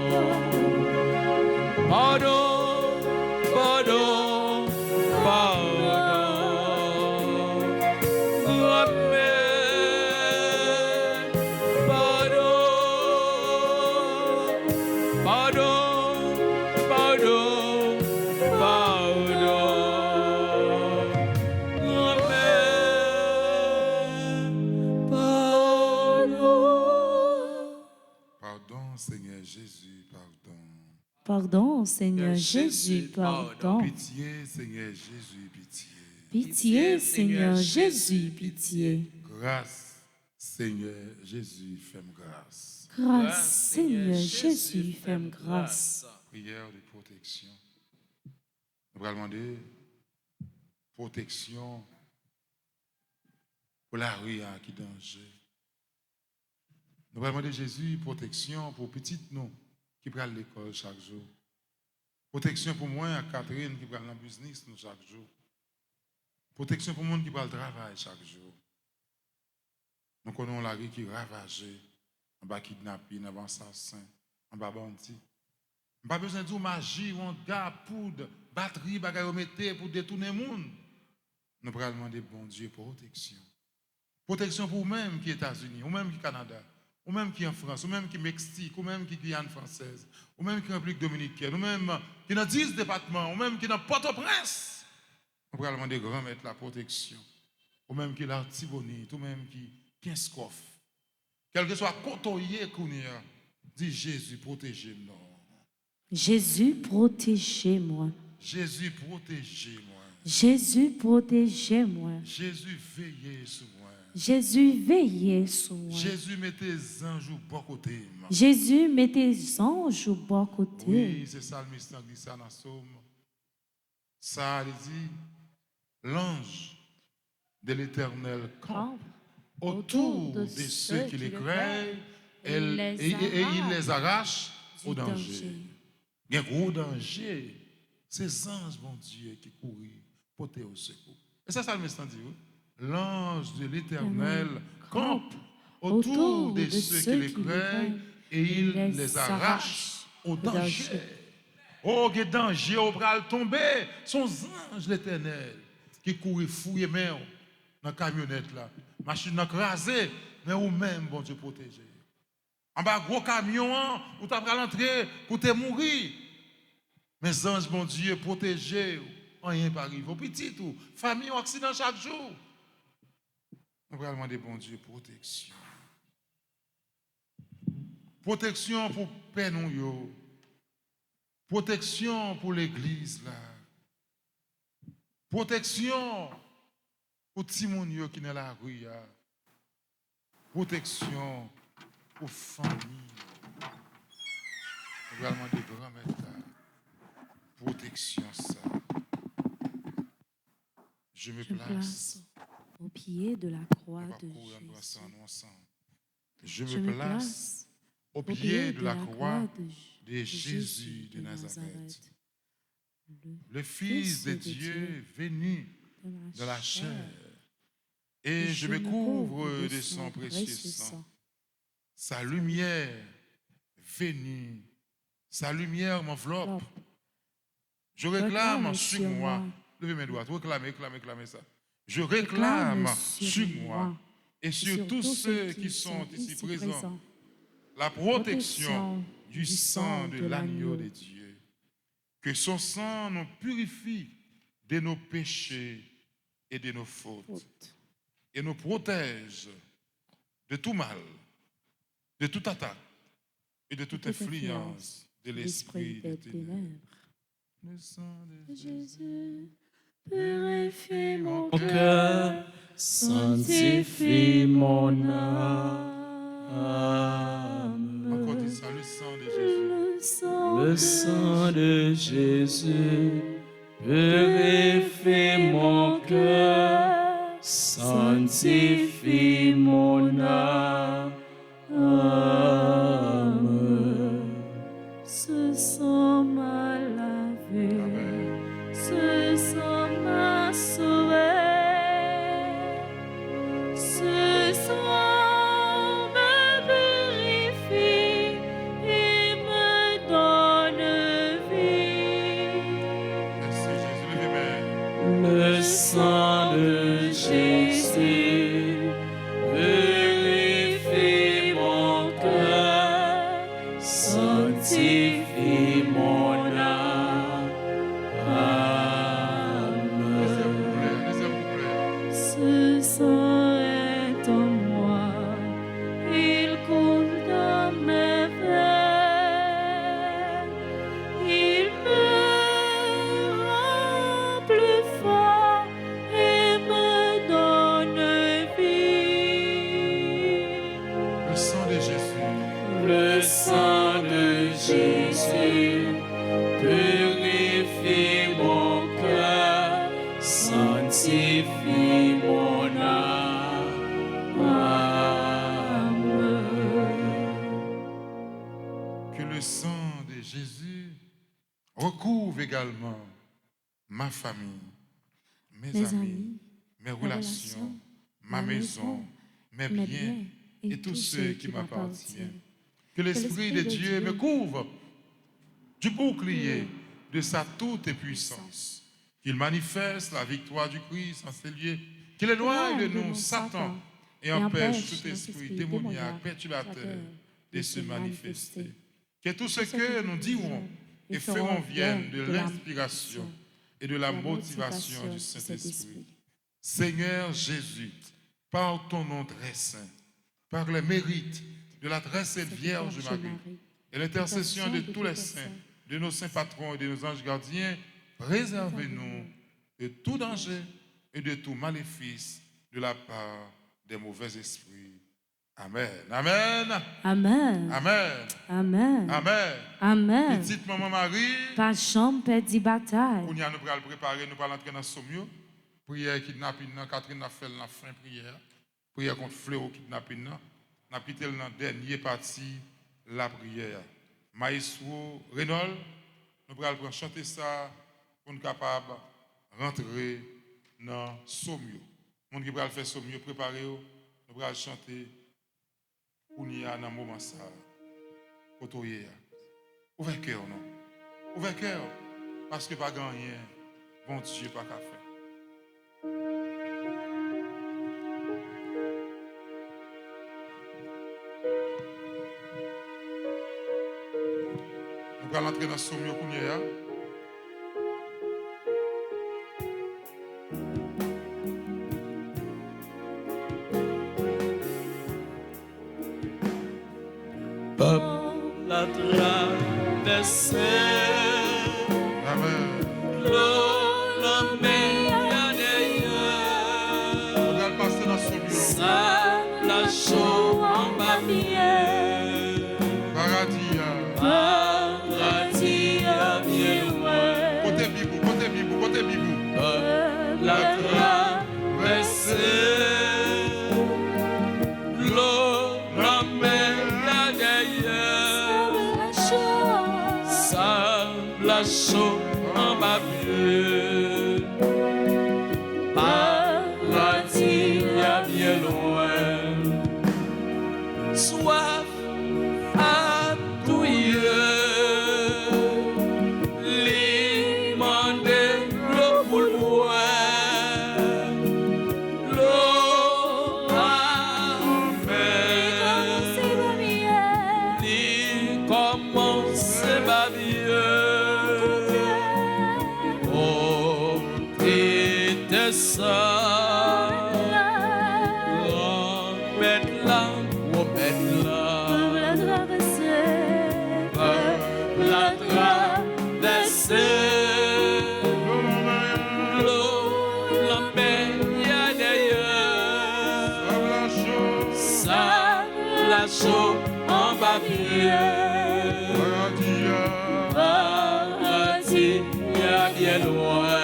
Pardon, Seigneur Jésus, pardon. Pitié, Seigneur Jésus, pitié. Pitié, Seigneur Jésus, pitié. Grâce, Seigneur Jésus, fais-moi grâce. Grâce, Seigneur Jésus, fais-moi grâce. Prière de protection. On va demander protection pour la rue qui est danger. Nous allons demander Jésus protection pour petites nous qui prennent l'école chaque jour. Protection pour moi, Catherine qui prend le business nous chaque jour. Protection pour le monde qui prend le travail chaque jour. Nous connaissons la rue qui est ravagée, en bas kidnapping, en bas assassin, en bas bandit. Pas besoin de magie, on gars, poudre, batterie, bagaille pour détourner le monde. Nous allons demander bon Dieu protection. Protection pour vous-même qui est États-Unis, ou même qui est Canada, ou même qui est en France, ou même qui est Mexique, ou même qui est Guyane française, ou même qui est en République dominicaine, ou même qui est dans 10 départements, ou même qui est dans Port-au-Prince. Nous allons demander grand mettre la protection. Ou même qui est l'Artibonite, ou même qui est un scoff. Quel que soit côtoyer qu'on y a, dit Jésus, protégez-moi. Jésus, protégez-moi. Jésus, protégez-moi. Jésus, protégez-moi. Jésus, veillez sur moi. Jésus, veillez sur moi. Jésus, mettez les anges au bon côté. Jésus, mettez les anges au bon côté. Oui, c'est ça le mystère qui dit ça dans le psaume. Ça, il dit, l'ange de l'Éternel campe autour de ceux qui les craignent et il les arrache au danger. Il y a un gros danger. C'est anges, mon Dieu, qui courent pour te au secours. Et ça, le message dit, oui. L'ange de l'Éternel campe autour de ceux qui les craignent et il les arrache au danger. Oh, quel danger au bras tomber. Son ange l'Éternel qui court fouiller même dans la camionnette là. Machine crasée, mais ou même, bon Dieu, protégé. En bas, gros camion, où tu as l'entrée pour te mourir. Mes anges, mon Dieu, protégés, rien pas arrive. Au petit tout, famille ou accident chaque jour. Nous allons demander, bon Dieu, protection. Protection pour Pénouyo. Protection pour l'église là. Protection pour Timonio qui est dans la rue. Protection pour famille. Nous allons demander, grand maître là. Protection ça. Je me place au pied de la croix de Jésus. Je me place au pied de la croix de Jésus de Nazareth, le Fils de Dieu venu de la chair, et je me couvre de son précieux sang. Sa lumière venue, sa lumière m'enveloppe. Je réclame sur moi. Levez mes doigts, réclamez ça. Je réclame sur moi et sur tous ceux qui sont ici présents la protection du sang de l'agneau de Dieu. Que son sang nous purifie de nos péchés et de nos fautes et nous protège de tout mal, de toute attaque et de toute influence de l'esprit des ténèbres. Le sang de Jésus purifie mon cœur, sanctifie mon âme. Encore dit ça, le sang de Jésus. Le sang de Jésus purifie mon cœur, sanctifie mon âme. Ce sang m'a lavé. Amen. Ce sang m'a sauvé. Ce sang me purifie et me donne vie. Merci Jésus, amen. Le sang de Jésus purifie le sang de Jésus recouvre également ma famille, mes amis, mes relations, ma maison, mes biens et tous ceux qui m'appartiennent. Que l'Esprit de Dieu me couvre du bouclier de sa toute puissance. Qu'il manifeste la victoire du Christ en ces lieux. Qu'il éloigne de nous Satan et empêche tout esprit démoniaque, perturbateur de se manifester. Que tout ce que nous dirons et ferons vienne de l'inspiration et de la motivation du Saint-Esprit. Seigneur Jésus, par ton nom très saint, par les mérites de la très sainte Vierge Marie et l'intercession de tous les saints, de nos saints patrons et de nos anges gardiens, préservez-nous de tout danger et de tout maléfice de la part des mauvais esprits. Amen. Amen. Amen. Amen. Amen. Amen. Amen. Petite maman Marie, Pas chambre perdue bataille. nous allons préparer, nous allons entrer dans ce sommet. Prière kidnapping, Catherine a fait la fin prière. Prière contre fléau kidnapping. Nous avons quitté la dernière partie la prière. Maestro Renaud, nous allons chanter ça pour nous capables de rentrer dans le sommet. Les gens qui vont faire sommet, préparez-vous, nous allons chanter pour nous dans le moment ça. Ouvrez cœur, non? Ouvrez cœur, parce que pas gagner, bon Dieu, pas qu'à faire. Nous allons entrer dans le sommet pour nous. La traversée. Amen. La mer Nous allons passer dans ce sommet. ça la chaux en babier. Paradis. Paradis à bien loin. Côté bibou, côté bibou, côté bibou. La traversée. L'eau, la mer la chaux en babier. Paradis à bien loin. Soif à touiller. Limandé l'eau pour boire. L'eau à mer. Li commence babier. Ça, remettre là, la traverser, l'eau, la mer, y'a d'ailleurs, ça, la chaux en babier, paradis, y'a bien loin.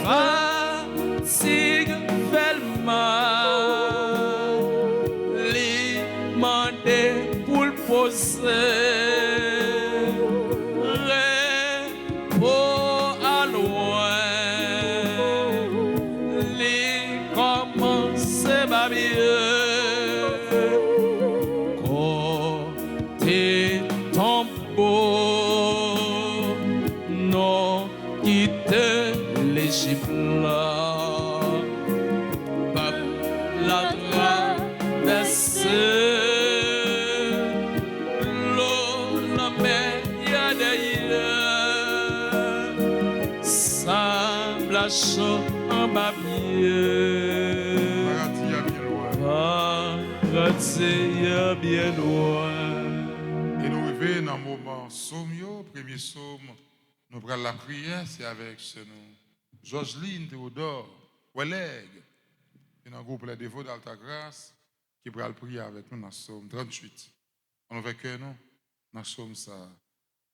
Fatigue fait le mal, les mandés pour le poser, repos à loin, les commencer babier, côté tombeau, non quitter l'Égypte là, la traversée, l'eau, la mer, y'a d'ailleurs, semble à chaud en babier. Paradis notre Seigneur bien loin. Et nous arrivons dans le moment psaume, premier psaume. Nous prenons la prière, c'est avec ce nom. Joseline Théodore, Oueleg, et dans le groupe Les Dévots d'Alta Grâce, qui prend la prière avec nous dans le psaume 38. On va que nous, dans le psaume ça,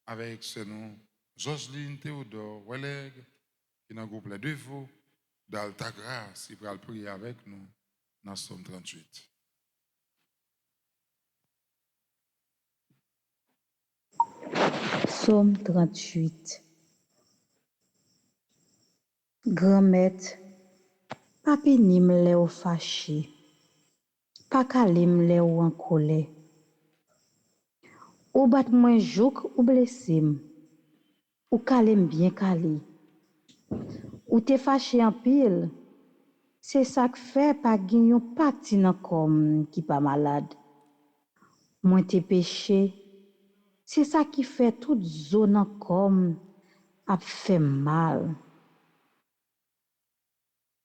avec ce nom. Joseline Théodore, Oueleg, et dans le groupe Les Dévots d'Alta Grâce, qui prend la prière avec nous dans le psaume 38. Psaume 38. Grand-maître, pas pénim le ou fâché, pas calim le ou en colère. Ou bat moins jouk ou blessé, ou calim bien calé. Ou te fâché en pile, c'est ça que fait pas gagnon parti nan kom qui pas malade. Moins te péché, c'est ça qui fait toute zone comme a fait mal.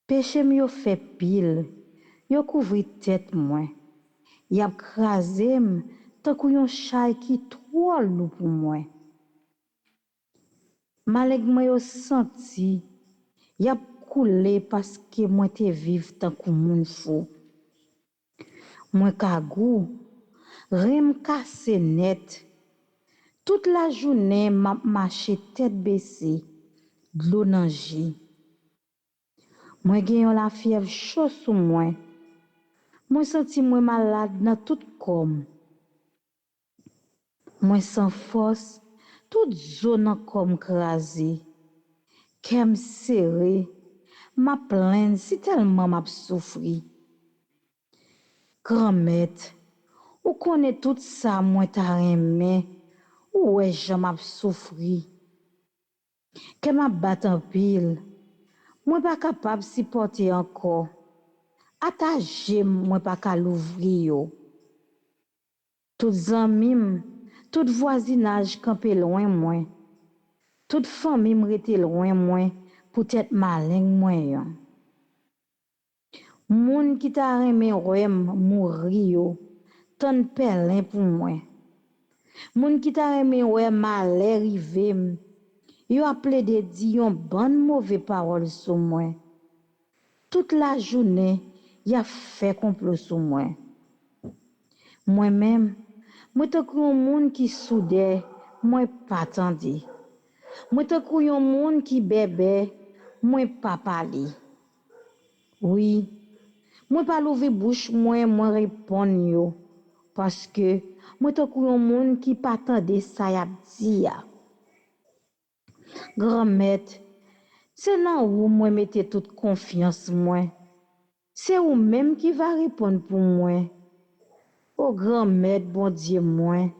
Péché m'yo fait pile, yo couvri tête moi. Y a crasé tant que yon chay qui trop lourd pour moi. Malek moi yo senti, y a coulé parce que moi te vive tant que moun fou. Moi kagou, rem cassé net. Toute la journée m'a marché tête baissée, de l'eau nan ji. Moi genyon la fièvre chaud sous moi. Moi senti moi malade dans tout corps. Moi sans force, toute zone comme crasé. Kem serré, ma plainte si tellement m'a souffri. Grand-maître, ou connaît tout ça moi ta remè, ou est j'en m'a souffri. Que m'a bat en pile. Moi pas capable supporter encore. Attaché moi pas qu'à l'ouvrir yo. Tout amis, tout voisinage campé loin moi. Toute famille me rete loin moi pour être malin moi yo. Moun qui t'a remè rem mouri yo, ton pelin pour moi. Moun qui t'a remè ouais malheur rive, yo a plaidé di yon bonne mauvais parole sur moi. Toute la journée, y a fait complot sur moi. Moi-même, moi te kou yon moun qui soudé, moi pas tandi. Moi te kou yon moun qui bébé, moi pas parler. Oui, moi pas l'ouvrir bouche moi répondre yo parce que moi te kou yon moun qui pas tande ça y a dit ya. Grand-maître, c'est là où moi mettez toute confiance moi. C'est ou même qui va répondre pour moi. Oh grand-maître, bon Dieu moi.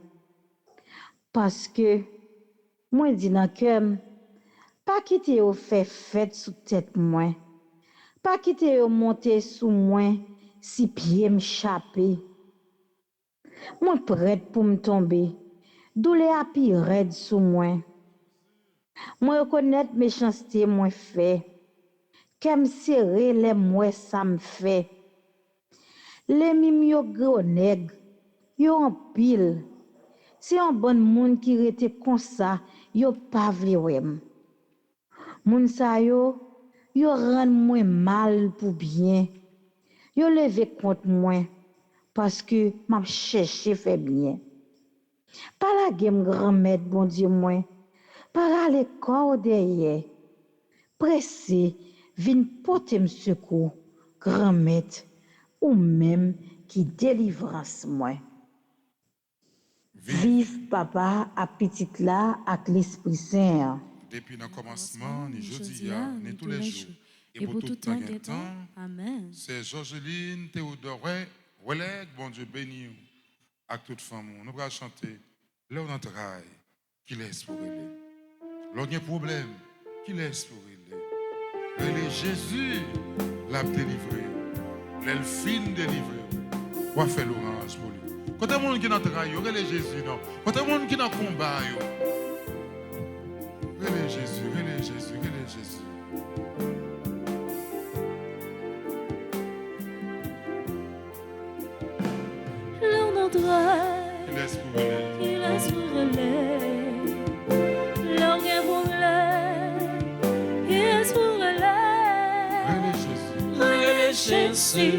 Parce que moi dis dans cœur, pas quitter au fait fête sous tête moi. Pas quitter au monter sous moi si pied m'échapper. Moi prête pour me tomber. Douleur a pi raide sous moi. Moi reconnaître méchanceté moi fait. Qu'aime serrer les moi ça me fait. Les mim yo gros nèg, yo en pile. C'est un bon monde qui rete comme ça, yo pas vle wèm. Moun sa yo rend moi mal pour bien. Yo levé contre moi parce que m'a cherché fait bien. Pas la game grand-mère bon Dieu moi. Pas aller corps derrière. Pressé, vin porter me secours, grand-mère ou même qui délivrance moi. Vive papa à petite là avec l'Esprit Saint. Depuis le commencement, ni jeudi, ni tous les jours, et pour tout temps. Amen. C'est Joseline Théodore Oueleg, bon Dieu béni, avec toute femme. Nous allons chanter, là on travaille, qui laisse pour elle. Là on a un problème, qui laisse pour elle. Elle est Jésus, l'a délivré. L'elfine délivré. On va faire l'orange pour lui. Quand il y a des gens qui sont dans le travail, elle est Jésus, non. Quand il y a des gens qui sont dans le combat, elle est Jésus, elle est Jésus, elle est Jésus. Qui laisse pour relais. Qui laisse pour relais. Leur gain pour relais. Qui laisse pour relais. Relais Jésus. Jésus,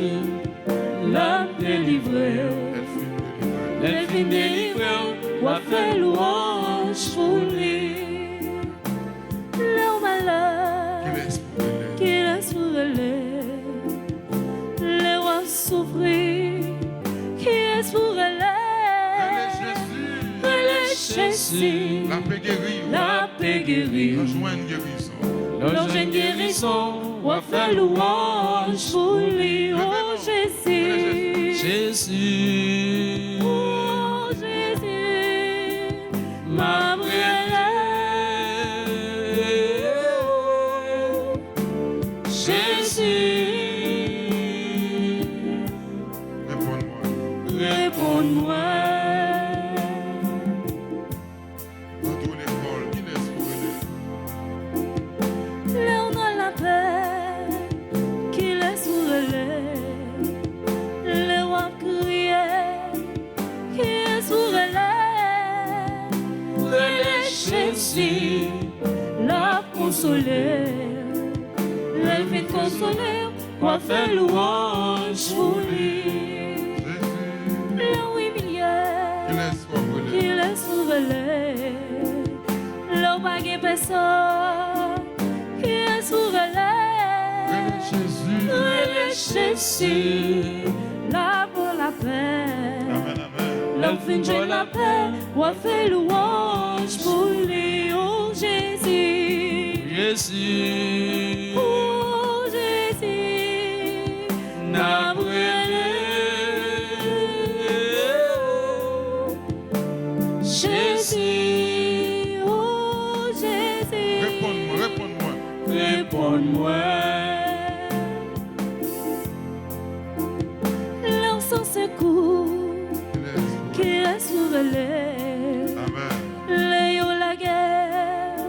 l'âme délivrée. Elle Les fins délivrées, on va faire louange pour lui. Leur malheur. Qui laisse pour relais. Qui laisse pour relais. Les rois souffrir. Qui laisse pour relais. Relais Jésus. Jésus. La paix guérit. La paix guérit. Rejoindre guérison. L'ange guérison, on va faire louange pour lui. Oh Jésus. Jésus, Oh Jésus. ma Jésus, Réponds-moi. réponds-moi. Dans toute l'école, qui laisse pour relais. Leur dans la paix. Qui laisse pour relais. Les rois criés. Qui laisse pour relais. Relais Jésus, La consoler. Elle vient consoler. on va faire louange pour lui. Jésus. Leur humilié. Qui laisse pour relais. Qui laisse pour relais. Leur baguette personne. Qui laisse pour relais. Relais Jésus. Relais Jésus, Là pour la paix. Amen, amen. L'homme fin de la paix. On va faire louange pour lui. Oh Jésus. Jésus, Oh Jésus. n'a Jésus, Oh Jésus. Réponds-moi, réponds-moi. réponds-moi. Leur sans secours. Qui laisse pour Qui laisse pour relais. Amen. Léo la guerre.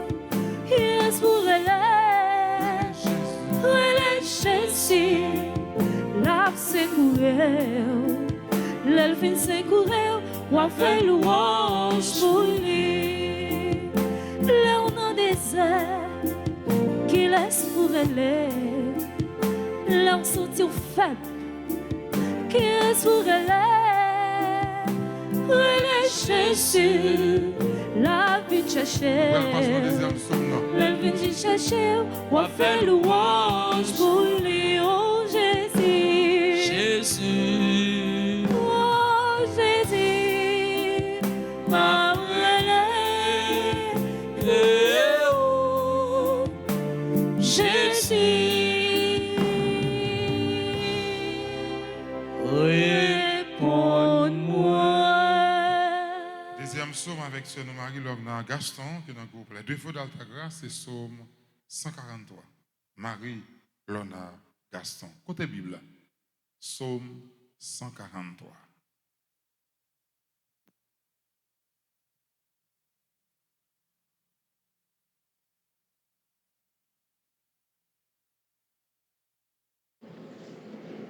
Qui laisse pour relais. Relais Jésus. La secourir. L'elfine secourir. On va faire louange pour lui. Leur nom désert. Qui laisse pour relais. Leur sortir faible. Qui laisse pour relais. Relais Jésus. La vie de chercher. Voilà, passons au deuxième psaume, non. La vie de chercher. On va faire louange pour lui. Oh Jésus. Jésus, Oh Jésus. ma Jésus. réponds-moi. Deuxième psaume avec ce nom Marie-Lovna Gaston, qui est dans le groupe Les Défauts d'Alta Grâce, c'est psaume 143. Marie-Lona Gaston. Côté Bible, psaume 143.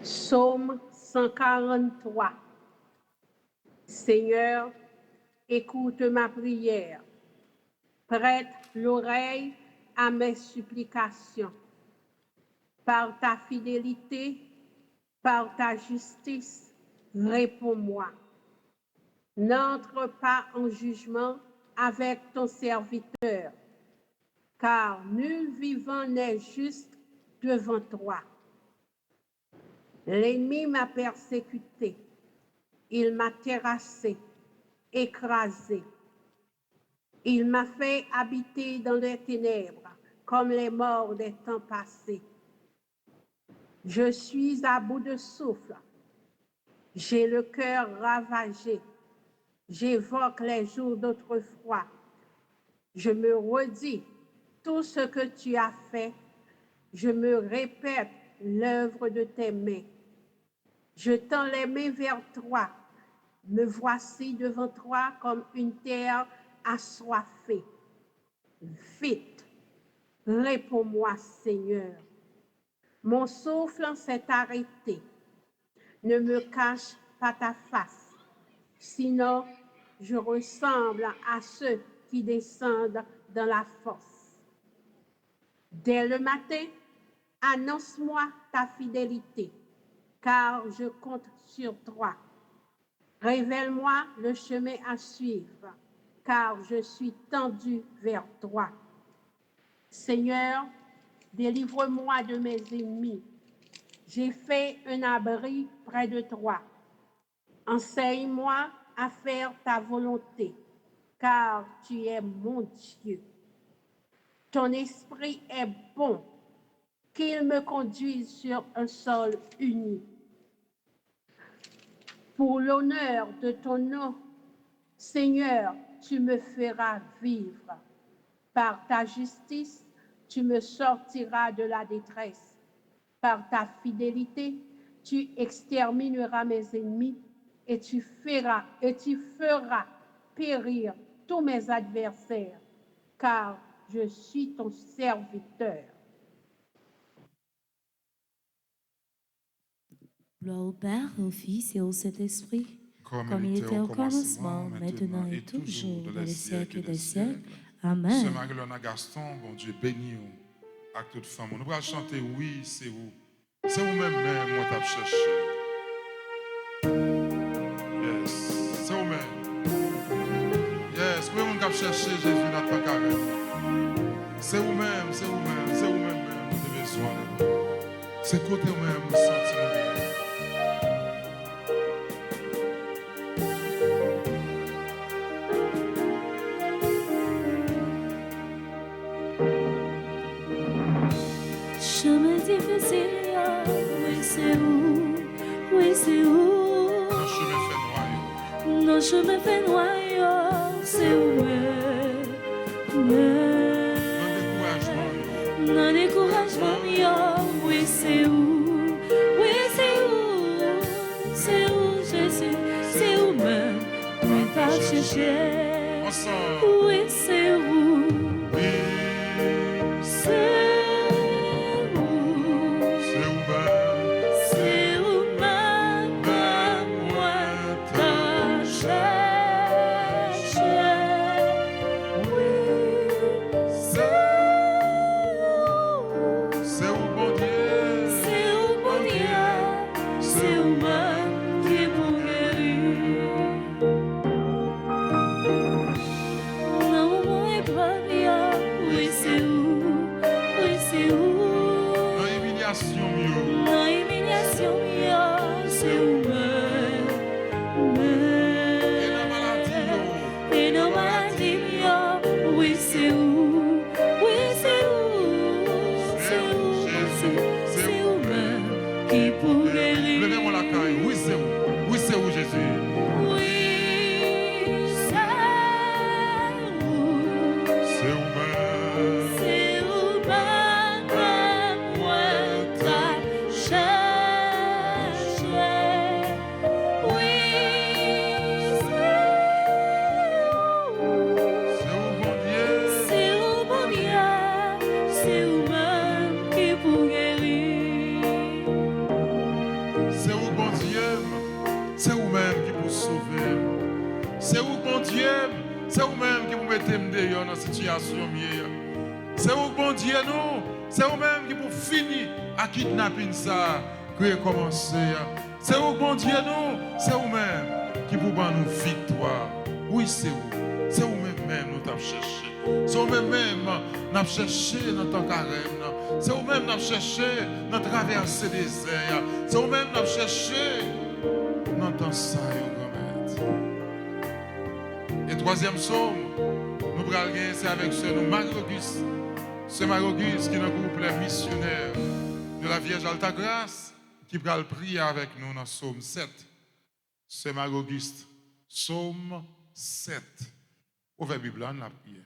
Psaume 143. Seigneur, écoute ma prière. Prête l'oreille à mes supplications. Par ta fidélité, par ta justice, réponds-moi. N'entre pas en jugement avec ton serviteur, car nul vivant n'est juste devant toi. L'ennemi m'a persécuté, il m'a terrassé, écrasé. Il m'a fait habiter dans les ténèbres, comme les morts des temps passés. Je suis à bout de souffle, j'ai le cœur ravagé, j'évoque les jours d'autrefois. Je me redis tout ce que tu as fait, je me répète l'œuvre de tes mains. Je tends les mains vers toi. Me voici devant toi comme une terre assoiffée. Vite, réponds-moi, Seigneur. Mon souffle s'est arrêté. Ne me cache pas ta face. Sinon, je ressemble à ceux qui descendent dans la fosse. Dès le matin, annonce-moi ta fidélité, car je compte sur toi. Révèle-moi le chemin à suivre, car je suis tendu vers toi. Seigneur, délivre-moi de mes ennemis. J'ai fait un abri près de toi. Enseigne-moi à faire ta volonté, car tu es mon Dieu. Ton esprit est bon, qu'il me conduise sur un sol uni. Pour l'honneur de ton nom, Seigneur, tu me feras vivre. Par ta justice, tu me sortiras de la détresse. Par ta fidélité, tu extermineras mes ennemis et tu feras périr tous mes adversaires, car je suis ton serviteur. Gloire au Père, au Fils et au Saint-Esprit, comme il était au commencement, maintenant et toujours, dans les siècles des siècles. Amen. Ce Marie-Lona Gaston, bon Dieu, bénis vous avec toute femme. Nous allons chanter, oui, c'est vous. C'est vous-même, moi, t'as cherché. Yes, c'est vous-même. Yes, vous-même, vous avez cherché Jésus dans ta carrière. C'est vous-même, c'est vous-même, c'est vous-même, vous devez besoin. C'est côté vous-même, vous sentez bien. Chemin difficile, oui c'est où, oui c'est où. Nos chemins fait noir. Nos chemins fait noir, c'est où. Dans découragement, oui c'est où, oui c'est où Jésus, c'est où même, on t'a cherché. Oui c'est où, C'est vous, bon Dieu, nous. C'est vous-même qui pour finir à kidnapper ça, qui a commencé. C'est vous, bon Dieu, nous. C'est vous-même qui pour nous victoire. Oui, c'est vous. C'est vous-même nous t'avons cherché. C'est vous-même nous avons cherché dans ton carême. C'est vous-même nous avons cherché dans traverser des airs. C'est vous-même nous avons cherché dans ton sang, et troisième psaume, nous allons c'est avec ce nom Marie-Auguste. C'est Marie-Auguste qui est dans le groupe les missionnaires de la Vierge Altagrace qui va prier avec nous dans psaume 7. C'est Marie-Auguste, psaume 7. Ouvrez la Bible, on la prière.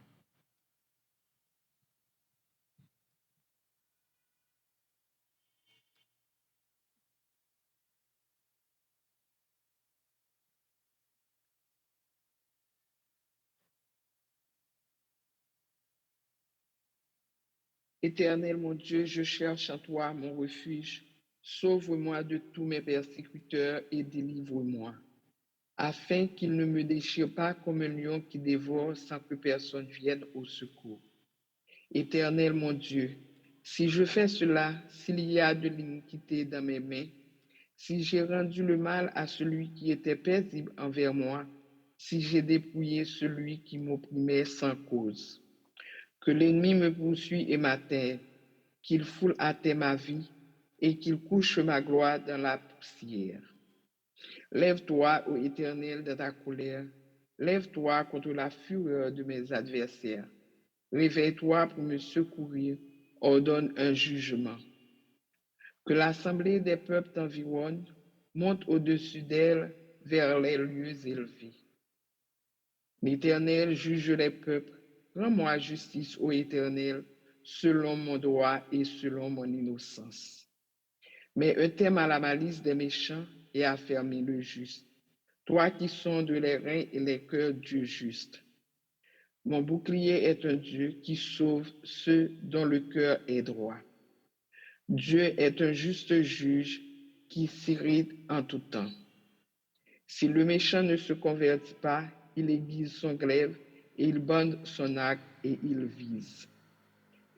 Éternel mon Dieu, je cherche en toi mon refuge. Sauve-moi de tous mes persécuteurs et délivre-moi. afin qu'il ne me déchire pas comme un lion qui dévore sans que personne vienne au secours. Éternel mon Dieu, si je fais cela, s'il y a de l'iniquité dans mes mains, si j'ai rendu le mal à celui qui était paisible envers moi, si j'ai dépouillé celui qui m'opprimait sans cause, que l'ennemi me poursuit et m'atteint, qu'il foule à terre ma vie et qu'il couche ma gloire dans la poussière. Lève-toi, ô Éternel, dans ta colère, lève-toi contre la fureur de mes adversaires. Réveille-toi pour me secourir, ordonne un jugement. Que l'assemblée des peuples t'environne, monte au-dessus d'elle vers les lieux élevés. L'Éternel juge les peuples, rends-moi justice, ô Éternel, selon mon droit et selon mon innocence. Mais un terme à la malice des méchants et affermis le juste. Toi qui sondes les reins et les cœurs, Dieu juste. Mon bouclier est un Dieu qui sauve ceux dont le cœur est droit. Dieu est un juste juge qui s'irrite en tout temps. Si le méchant ne se convertit pas, il aiguise son glaive et il bande son arc et il vise.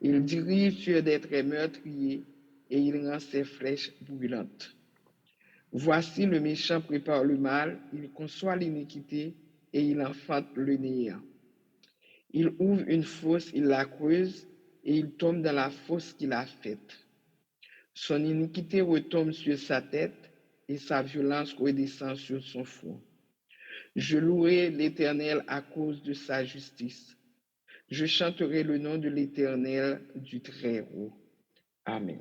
Il dirige sur des traits meurtriers et il rend ses flèches brûlantes. Voici le méchant prépare le mal, il conçoit l'iniquité et il enfante le néant. Il ouvre une fosse, il la creuse et il tombe dans la fosse qu'il a faite. Son iniquité retombe sur sa tête et sa violence redescend sur son front. Je louerai l'Éternel à cause de sa justice. Je chanterai le nom de l'Éternel du Très-Haut. Amen.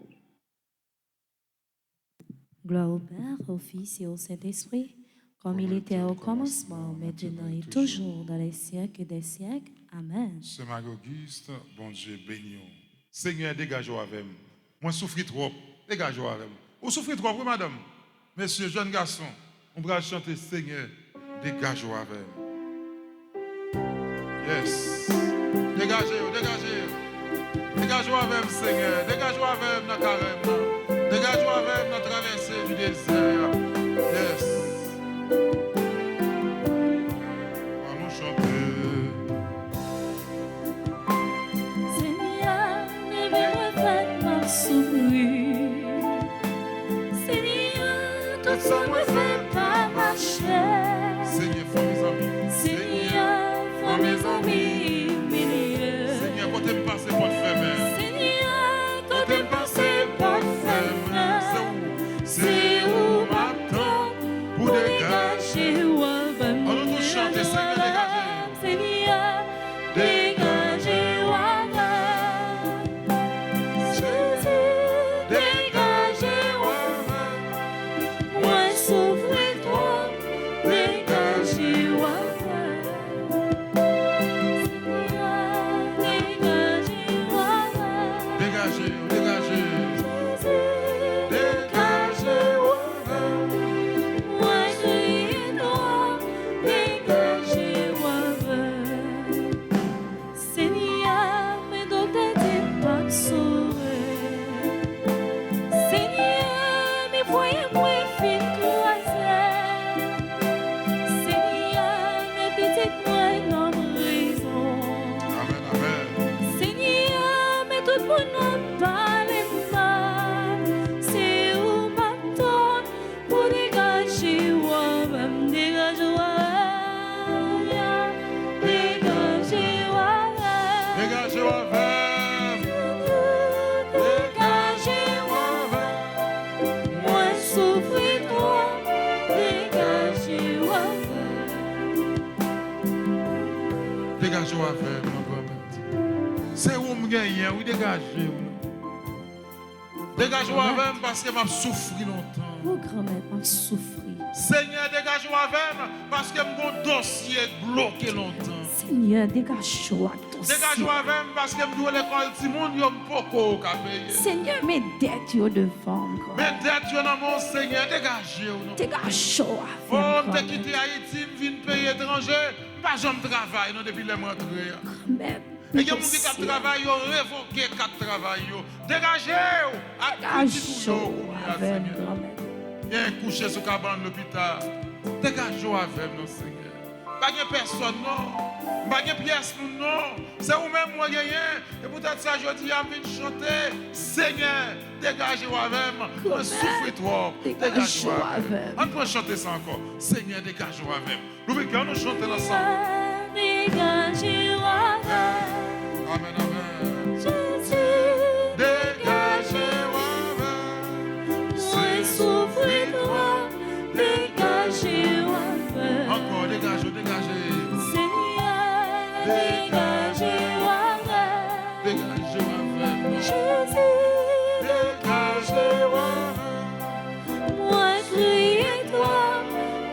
Gloire au Père, au Fils et au Saint-Esprit, comme il était au commencement, maintenant et toujours, dans les siècles des siècles. Amen. Ce Marie-Auguste, bon Dieu, béni. Seigneur, dégage-vous avec moi. Moi, souffre trop. Dégage-vous avec moi. Vous souffrez trop, oui, madame. Messieurs, jeunes garçons, on va chanter Seigneur, dégage-vous avec moi. Yes. Dégagez-vous, dégagez-vous. Dégage-vous avec moi, Seigneur. Dégage-vous avec moi dans la carême. Dégage-vous avec moi dans la traversée du désert. Yes. On nous chanter. Seigneur, tout ça me fait pas marcher. Seigneur, faut mes amis. Seigneur, faut mes amis, milieu. Seigneur, quand t'aimes passer pour te faire. Seigneur, quand t'aimes passer pour te faire. C'est où m'attend pour dégager ou avant. On nous chanter, Seigneur, dégagez. Seigneur, dégagez ou avant. Dégagez-vous avec mon grand-mère. C'est où me gagne, oui, dégagez-vous. Dégagez-vous avec parce que m'a souffri longtemps. Oh, grand-mère, m'a souffri. Seigneur, dégagez-vous avec parce que mon dossier bloqué longtemps. Seigneur, dégage-moi. Dégagez-vous avec parce que mon l'école du monde, il y a beaucoup à payer. Seigneur, mes dettes sont devant. Mes dettes sont dans mon Seigneur, dégagez-vous. Dégage-moi. Oh, je quitté Haïti, je viens payer étranger. Pas jamais travail depuis les mois de Même. et il y a des gens qui travaillent, révoqué 4 travail. Dégagez-vous. Dégage-moi. Il y a un couché sur cabane de l'hôpital. Dégagez avec nous, Seigneur. Pas de personne, non. Pas de pièce, non. C'est vous-même, moi, rien. Et peut-être ça, je dis, envie de chanter. Seigneur, dégagez avec moi. Souffre-toi. Dégagez avec moi. On peut chanter ça encore. Seigneur, dégagez avec moi. Nous pouvons nous chanter ensemble. Dégagez avec moi. Amen, amen. Jésus, Dégagez avec moi. moi souffre-toi. Dégagez avec moi. Encore, dégagez, dégagez. Seigneur, dégagez avec moi. Dégagez avec moi. Jésus, Dégagez avec moi. moi crier toi.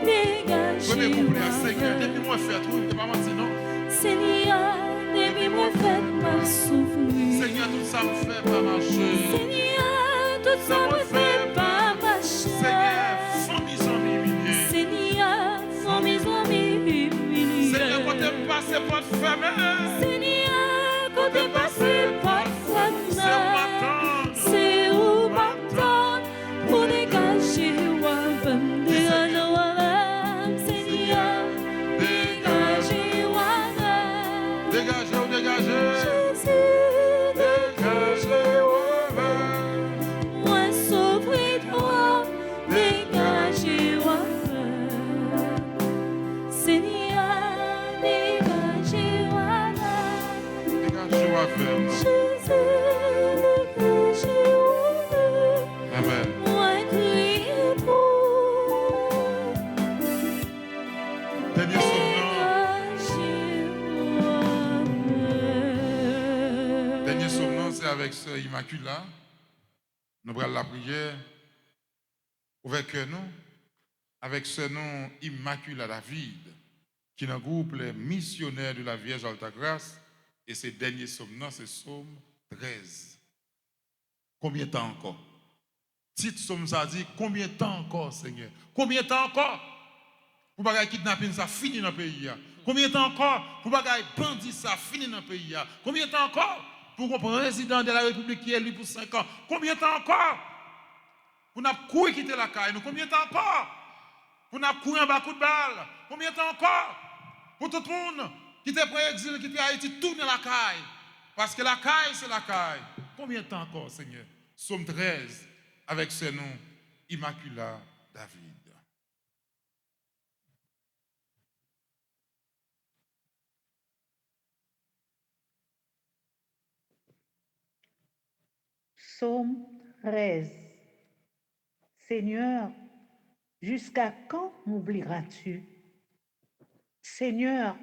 Dégagez Premier couplet, avec Seigneur, moi. depuis moi faire tout, pas mentir, non? Seigneur, depuis moi fait ma souffrir. Seigneur, tout ça me fait pas marcher. Seigneur, tout ça me fait pas marcher. Seigneur, sans mes amis humiliés. Seigneur, sans mes amis humiliés. Seigneur, quand tu passes par te fermer. Seigneur, quand tu passes par C'est où m'attendre. c'est où m'attendre pour dégager Wavem, dégager Wavem. Seigneur, dégager Wavem. Dégagez, dégagez. Jésus, Dégagez avec. moi sauve-toi, dégagez Wavem. Seigneur, dégagez Wavem. Dégagez avec. Jésus, dégagez Wavem. Amen. Moi crier pour Dernier somnant. Dernier somnant, c'est avec Sœur Immaculée. Nous prenons la prière. Ouvert cœur nous. Avec ce nom Immaculée David, qui est dans le groupe les missionnaires de la Vierge Alta Grâce. Et ces derniers somnants, c'est Somme 13. Combien de temps encore? Titre Somme ça dit, combien de temps encore, Seigneur? Combien de temps encore? Pour ne pas kidnapper ça fini dans le pays. Combien de temps encore? Pour ne pas bandit ça fini dans le pays. Combien de temps encore? Pour qu'on prenne président de la République qui est élu pour 5 ans. Combien de temps encore? Pour n'a courir quitter la caille. Combien de temps encore? Pour n'a courir en bas coup de balle. Combien de temps encore? Pour tout le monde qui était prêt à exil, qui était à Haïti, tourner la caille. Parce que la caille, c'est la caille. Combien de temps encore, Seigneur? Somme 13, avec ce nom, Immaculée David. Psaume 13. Seigneur, jusqu'à quand m'oublieras-tu? Seigneur,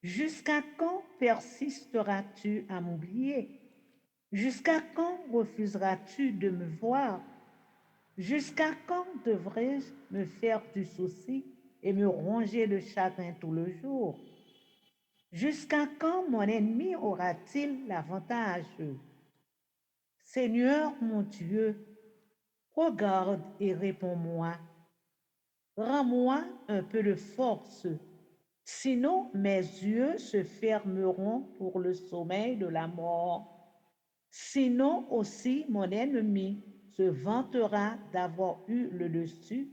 jusqu'à quand persisteras-tu à m'oublier? Jusqu'à quand refuseras-tu de me voir? Jusqu'à quand devrais-je me faire du souci et me ronger de chagrin tout le jour? Jusqu'à quand mon ennemi aura-t-il l'avantage? Seigneur mon Dieu, regarde et réponds-moi. Rends-moi un peu de force, sinon mes yeux se fermeront pour le sommeil de la mort. Sinon aussi mon ennemi se vantera d'avoir eu le dessus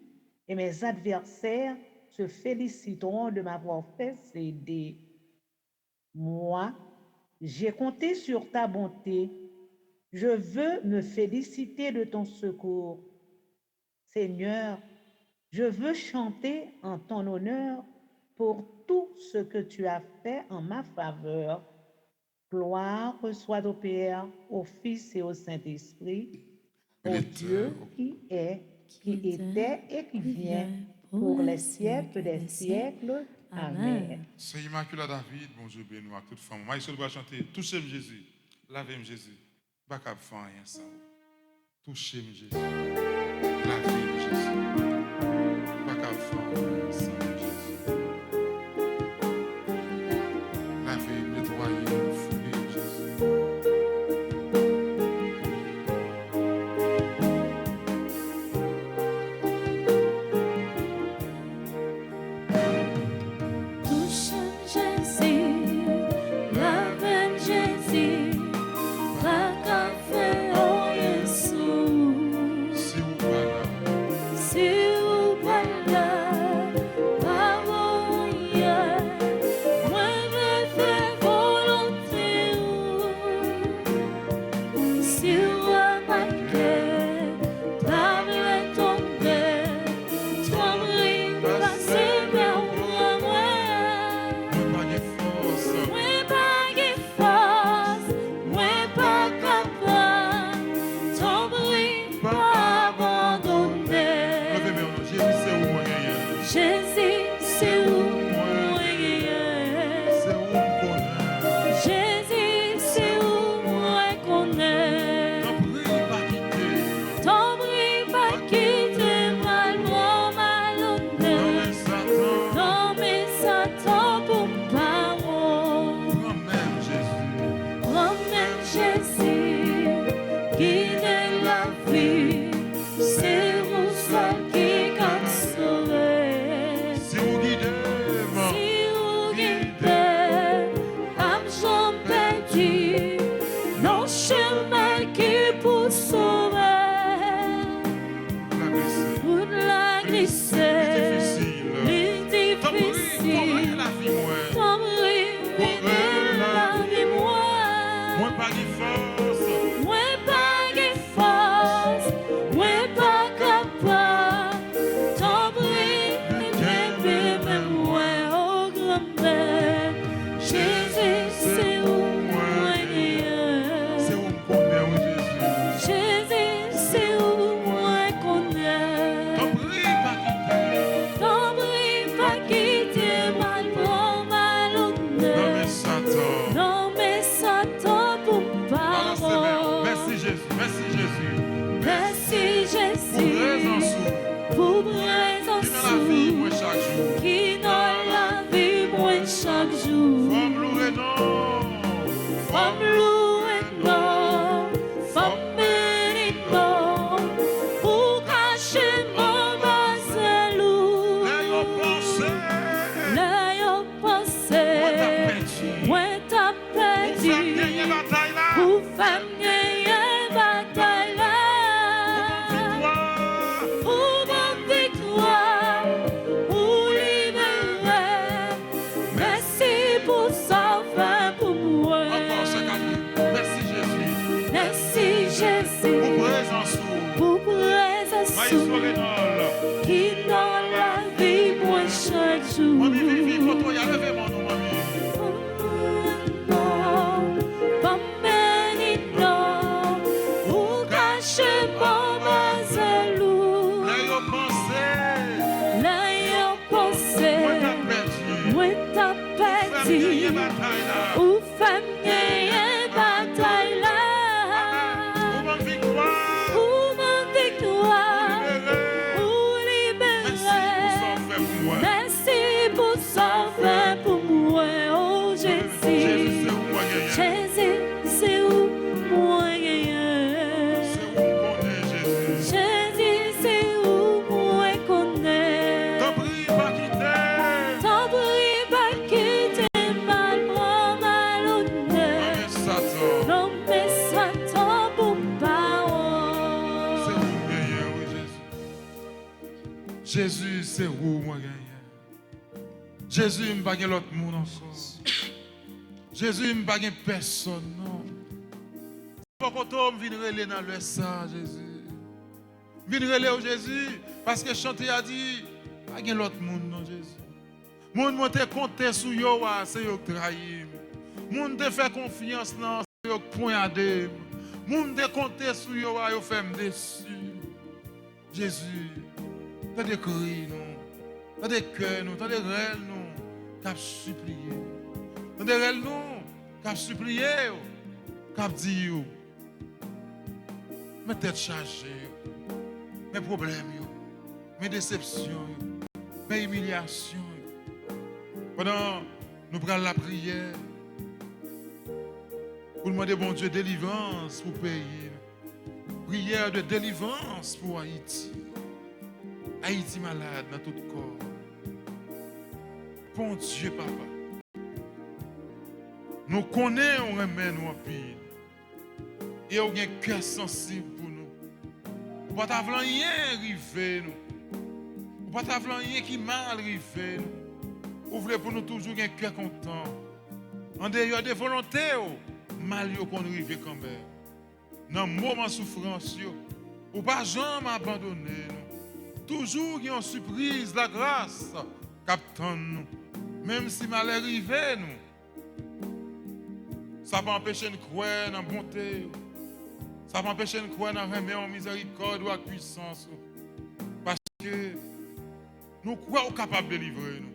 et mes adversaires se féliciteront de m'avoir fait céder. Moi, j'ai compté sur ta bonté. Je veux me féliciter de ton secours. Seigneur, je veux chanter en ton honneur pour tout ce que tu as fait en ma faveur. Gloire soit au Père, au Fils et au Saint-Esprit, au Dieu qui est, qui était et qui vient, pour les siècles des siècles. Amen. C'est Immaculée David, bonjour, béni à toute femme. Moi, je vais chanter, touchez-moi Jésus, lavez-moi Jésus. Pas qu'à faire rien sans vous. Touchez-moi Jésus, lavez-moi Jésus. Pas qu'à faire rien sans vous, Jésus. Lavez-moi, nettoyez-moi, fouillez Jésus. Jésus, la café, oh Jésus. Si vous parlez Maïs Orénol. qui dans la vie moi chaque jour. Mami Vivi, photo, y a levé mon nom, mami. Là, yo pensé. Moi, t'as perdu. Femme, y a bataille là. Ou femme gagne bataille là. Ou mon victoire. Ou mon victoire. Ou libéré. Merci pour son fait pour moi. Merci pour ça fait pour moi. Oh Jésus. Jésus, c'est où moi gagner. Jésus, c'est où moi gagner. C'est où on connaît Jésus. Jésus, c'est où moi connaît. T'en prie, pas quitter. T'en prie, pas quitter mal, prends mal au nez. Amen, Satan. Non, mais Satan pour C'est parole. où gagner, oui, Jésus. Jésus, c'est où moi gagner. Jésus, il ne pas l'autre monde encore. Jésus, il ne pas personne, non. Pas content, je viens relais dans le sang, Jésus. Je viens relais au Jésus, parce que chanter a dit, pas l'autre monde, non, Jésus. Moun monte compter sur yo, c'est yo qui trahim. Moun te fait confiance, non, c'est yo qui poignardé. Moun te compter sur yo, yo fait me déçu. Jésus, t'as des cris, non. T'as des cœurs, non. T'as des rêves, non. T'as supplié. T'as des rêves, non. T'as supplié, t'as dit, mes têtes chargées, mes problèmes, mes déceptions, mes humiliations. Pendant nous prenons la prière, pour demander bon Dieu délivrance pour pays. Prière de délivrance pour Haïti. Haïti malade dans tout corps. Bon Dieu, papa. Nous connaissons, on remet nous en pile. Et on a un cœur sensible pour nous. On ne peut pas rien arriver nous. On ne peut pas rien qui mal arrivé nous. Vous voulez pour nous toujours un cœur content. En dehors des volontés, mal qu'on arrive quand même. Dans le moment de souffrance, ou pas jamais abandonner nous. Toujours il y a une surprise, la grâce, captant nous. Même si mal arrivé nous. Ça va empêcher de croire dans la bonté. Ça va empêcher de croire dans la remède, miséricorde ou la puissance. Parce que nous croyons capables de délivrer nous.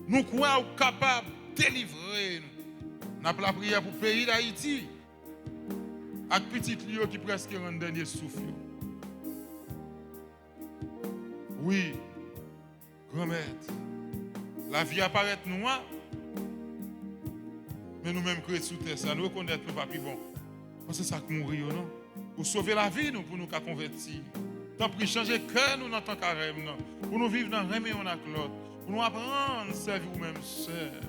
Nous croyons capables de délivrer nous. Nous avons la prière pour le pays d'Haïti. Avec petit lieu qui presque rend dernier souffle. Oui, grand-maître. La vie apparaît noire, mais nous-mêmes créés sous terre, ça nous reconnaître que nous pas plus bon. Parce que c'est ça que nous mourir, non? Pour sauver la vie, nous, pour nous convertir. Tant pis changer cœur, nous, dans tant carême, non? Pour nous vivre dans le remède, on a l'autre. Pour nous apprendre à servir nous-mêmes seuls.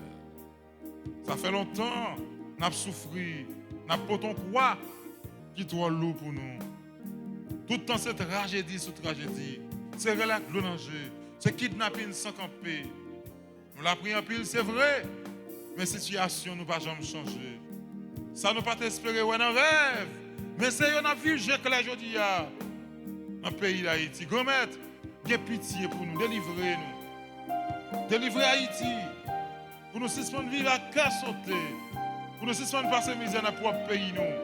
Ça fait longtemps, nous avons souffert, nous avons porté quoi qui est trop lourd pour nous. Tout le temps, cette tragédie sur tragédie. C'est relax, l'eau en jeu. C'est kidnapping sans camper. Nous l'avons pris en pile, c'est vrai. Mais la situation ne va jamais changer. Ça ne pas t'espérer ou un rêve. Mais c'est un vie que la aujourd'hui dans le pays d'Haïti. Grand-maître, ayez pitié pour nous, délivrez-nous. Délivrez Haïti. Pour nous suspendre vivre à cœur sauté. Pour nous suspendre passer misère dans notre propre pays, nous.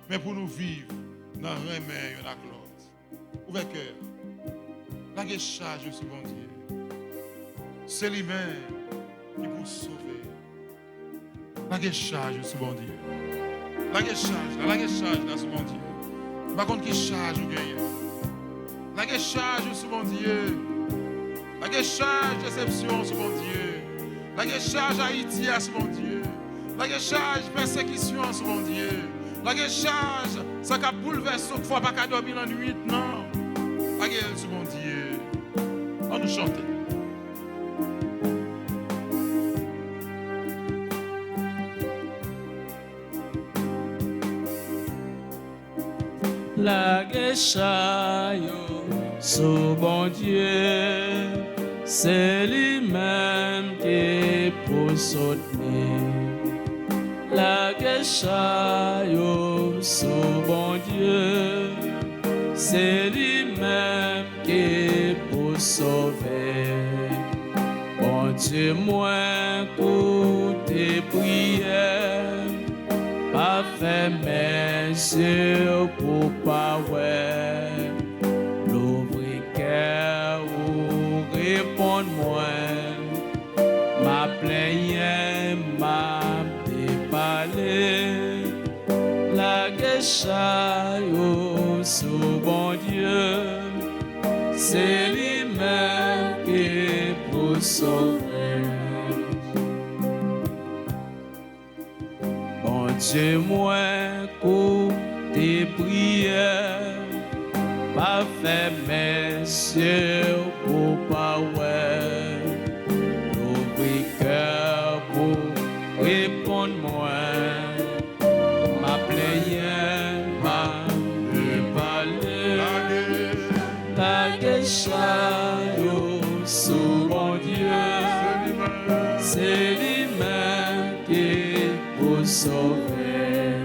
Mais pour nous vivre dans le remède, dans l'autre. Ouvrez cœur. La charge sur bon Dieu. C'est lui-même qui peut sauver. La charge sur bon Dieu. La charge sur bon Dieu. Par contre, qui charge ou gagne. La charge sur bon Dieu. La charge déception sur bon Dieu. La charge Haïti sur bon Dieu. La charge persécution sur bon Dieu. La charge, ça qui bouleverse chaque fois pas qu'à dormir la nuit, non. La sur bon Dieu. On nous chante. La guéchaille sous bon Dieu, c'est lui-même qui peut soutenir. La guéchaille sous bon Dieu. c'est lui-même qui pour sauver. Bon Dieu, moi, pour tes prières, pas fait mes yeux pour pas ouais. L'ouvrir cœur ou répondre-moi, ma plainte m'a dépalé, la guécha sous bon Dieu, c'est lui-même qui pour sauver. Bon Dieu, moi, pour tes prières, pas fait mes yeux pour pas ouais. L'ouvrir cœur pour répondre-moi, ma plainte m'a dépalé, la guécha sous mon Dieu, c'est lui-même qui pour sauver.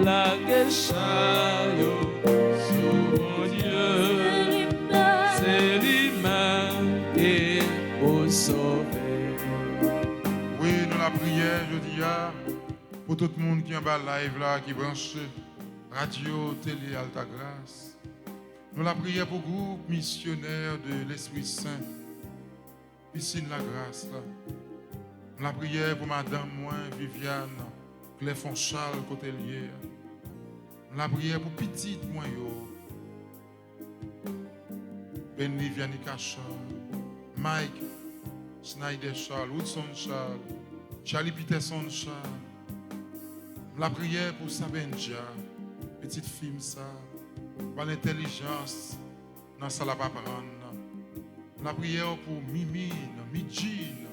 La guécha sous mon Dieu, c'est lui-même qui pour sauver. Oui, nous la prière, je dis, pour tout le monde qui est en bas live là, qui branche radio, télé, Alta Grâce. Nous la prière pour le groupe missionnaire de l'Esprit Saint, Piscine la Grâce là. Nous la prière pour madame moi, Viviane, Claire Fonchal, Côté-Lier. Nous la prière pour petite moi yo. Ben Liviani Cachon, Mike Schneider Charles, Woodson Charles, Charlie Peterson Charles. La prière pour Sabenja, petite fille ça, pour l'intelligence dans sa la La prière pour Mimine, Midjine,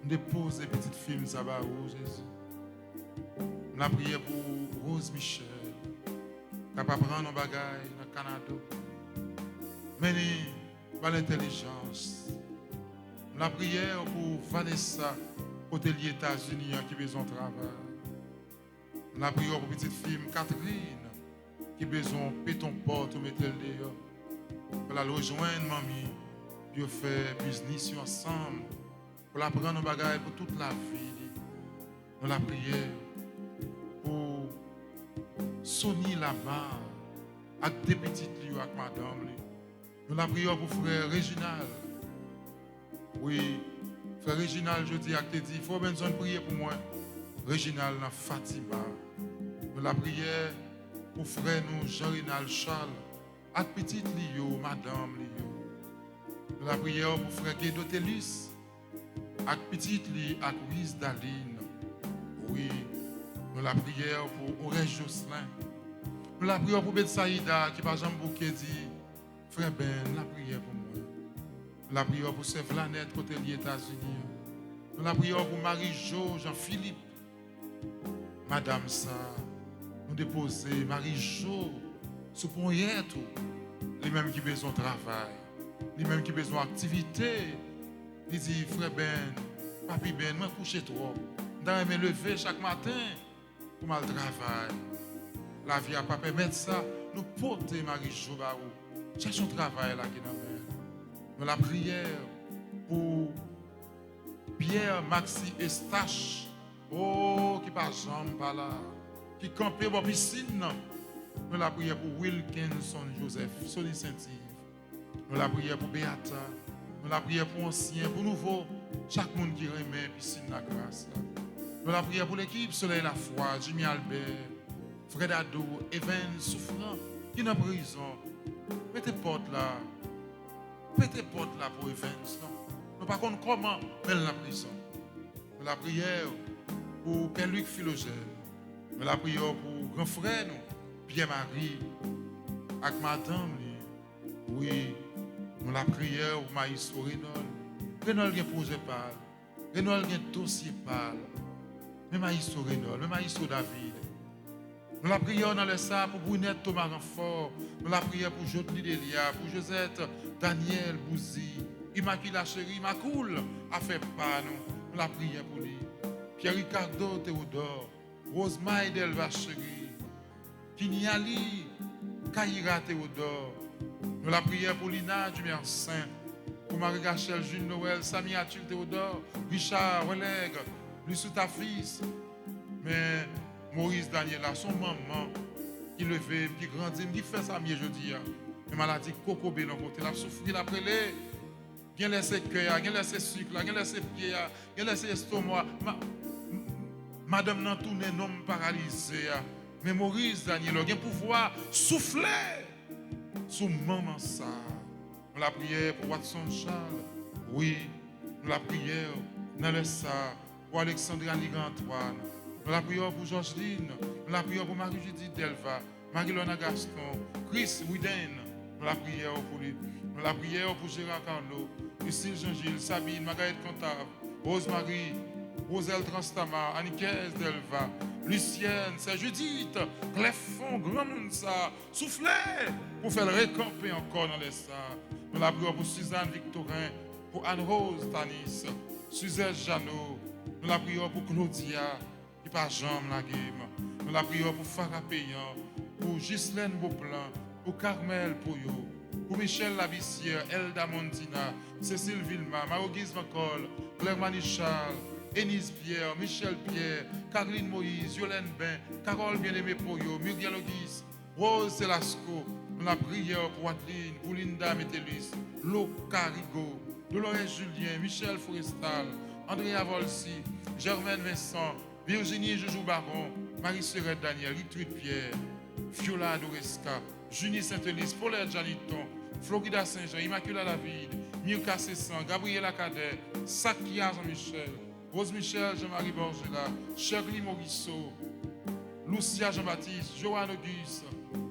déposer petite fille ça va où Jésus. La prière pour Rose Michel, capable de prendre un bagage dans le Canada. Mais par l'intelligence. La prière pour Vanessa, côté des États-Unis, qui a besoin de travail. La prière pour petite fille Catherine, qui a besoin de péter ton porte ou mettre le dehors. Pour la rejoindre, mamie, pour faire business ensemble, pour la prendre un bagage pour toute la vie. Nous la prière pour Sonny Lamar, avec des petites filles avec madame. Nous la prière pour frère Réginald. Oui, frère Réginald, je dis à te dit, il faut bien prier pour moi. Réginald dans Fatima. Nous la prière pour frère nous, Jean-Rénal Charles, avec petite Lio, madame Lio. Nous la prière pour frère Guédo Télus, avec petite Li, avec Louise Daline. Oui, nous la prière pour Aurèle Jocelyn. Nous la prière pour Betsaïda, qui par Jean Bouquet dit, frère Ben, la prière pour moi. La prière pour Sevlanette, côté des États-Unis. La prière pour Marie-Jo, Jean-Philippe. Madame ça, nous déposer Marie-Jo sous pont tout. Les mêmes qui ont besoin de travail, les mêmes qui ont besoin d'activité. Il dit, frère Ben, papi Ben, moi coucher trop. Dans me lever chaque matin pour mal travail. La vie n'a pas permettre ça. Nous porter Marie-Jo Barou. Cherchons travail là qui dans nous la prière pour Pierre Maxi Estache, oh, qui par jambe par là, qui campait dans la piscine. Nous la prière pour Wilkinson Joseph, Sony Saint-Yves. Nous la prière pour Beata. Nous la prière pour ancien, pour nouveau, chaque monde qui remet piscine la grâce. Nous la prière pour l'équipe Soleil la foi, Jimmy Albert, Fred Ado, Evan Souffrant, qui est dans la prison. Mettez porte là. Mettez porte là pour Evans. Nous ne savons pas comment mettre la prison. Nous la prière pour Père-Luc Philogène. Nous la prière pour grand frère, Pierre-Marie, avec madame. Oui, nous la prière pour Maïso Renol. Renol a un projet pâle. Renol a un dossier pâle. Mais Maïso Renol, mais Maïso David. Nous la prière dans le sang pour Brunette Thomas Renfort. Nous la prière pour Jodli Delia, pour Josette, Daniel Bouzi, Immaculée Chérie, Macoul, a fait pas nous la prière pour lui. Pierre Ricardo Théodore, Rose Maïdel Vacherie, Kiniali, Kaïra Théodore. Nous la prière pour Lina Dumère Saint, pour Marie-Rachel, Jules Noël, Samy Atul Théodore, Richard, Relègue, lui sous ta fils. Mais Maurice Daniela, son maman, qui levait, qui grandit, qui fait ça mieux jeudi. Une maladie coco bélon côté, la souffrir après les. Bien laissé cœur, bien laissé sucre, bien laissé pied, bien laissé estomac. Madame n'a tourné, non paralysé. Mais Maurice Daniel, il a pouvoir souffler sous maman ça. Nous la prière pour Watson Charles. Oui, nous la prière dans le ça pour Alexandre Antoine. Nous la prière pour Georgeline. Nous la prière pour Marie-Judith Delva, Marie-Lona Gaston, Chris Widen. Nous la prière pour lui. Nous la prière pour Gérard Carlo, Lucille Jean-Gilles, Sabine, Margaret Contave, Rose-Marie, Roselle Transtama, Annickès Delva, Lucienne, c'est Judith, Clefon, Grand Mounsa, soufflez pour faire le récamper encore dans les salles. Nous la prions pour Suzanne Victorin, pour Anne-Rose Tanis, Suzette Jeannot. Nous la prions pour Claudia, qui pas jambe la game. Nous la prions pour Farah Payan, pour Ghislaine Beauplan, pour Carmel Pouyo, pour Michel Labissière, Elda Mondina, Cécile Vilma, Maroguise Macol, Claire Manichal, Enise Pierre, Michel Pierre, Caroline Moïse, Yolène Bain, Carole Bien-Aimée Pouyo, Muriel Auguste, Rose Selasco. Nous la prière pour Adeline, pour Linda Métellus, Loca Rigaud, Dolores Julien, Michel Forestal, Andrea Volsi, Germaine Vincent, Virginie Joujou Baron, Marie-Sérette Daniel, Ritude Pierre, Fiola Adoresca, Junie Saint-Élise, Paulette Janiton, Florida Saint-Jean, Immaculée David, Mirka Cessan, Gabriela Cadet, Sakia Jean-Michel, Rose Michel, Jean-Marie Borgela, Shirley Morisseau, Lucia Jean-Baptiste, Joanne Auguste,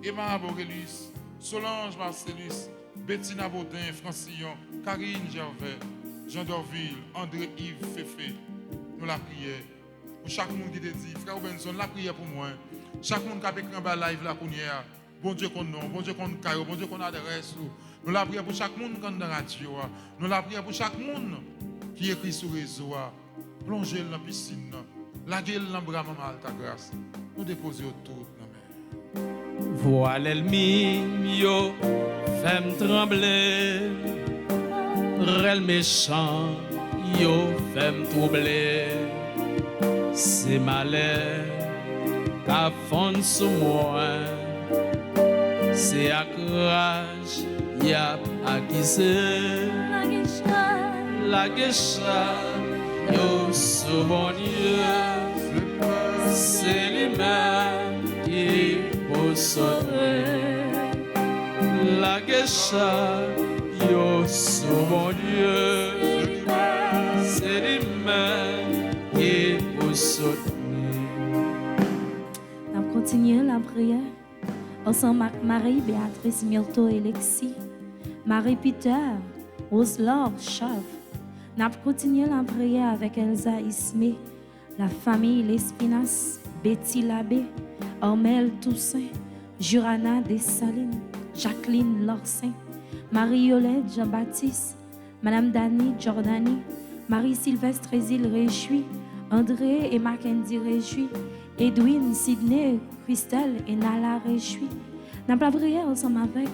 Emma Borelus, Solange Marcellus, Bettina Baudin, Francillon, Karine Gervais, Jean Dorville, André-Yves Féfé. Nous la prière. Pour chaque monde qui te dit, frère Benson, la prière pour moi. Chaque monde qui a écrit un live là qu'on y a. Bon Dieu qu'on nom, bon Dieu qu'on caillou, bon Dieu qu'on adresse. Nous la prière pour chaque monde qui est dans la radio. Nous la prière pour chaque monde qui écrit sur le réseau. Plonger dans la piscine. La gueule dans le bras, maman, ta grâce. Nous déposer tout dans la main. Voile yo, femme trembler. Rel méchant, yo, femme troubler. C'est malheur qu'a fond sous moi. C'est à courage, y'a à guiser. La guécha, yo, sous bon Dieu. C'est lui-même qui peut sauver. La guécha, yo, sous mon Dieu. C'est lui-même qui peut sauver. On continue la prière ensemble avec Marie, Béatrice, Myrto et Lexi, Marie Peter, Rose-Laure, Chave. On continue la prière avec Elsa Ismé, la famille L'Espinas, Betty Labbé, Ormel Toussaint, Jurana Dessalines, Jacqueline Lorsin, Marie-Yolette Jean-Baptiste, Madame Dani Giordani, Marie-Sylvestre Résil Réjoui, André et Mackenzie Réjoui, Edwin, Sydney, Christelle et Nala Réjoui. Nous avons prié ensemble avec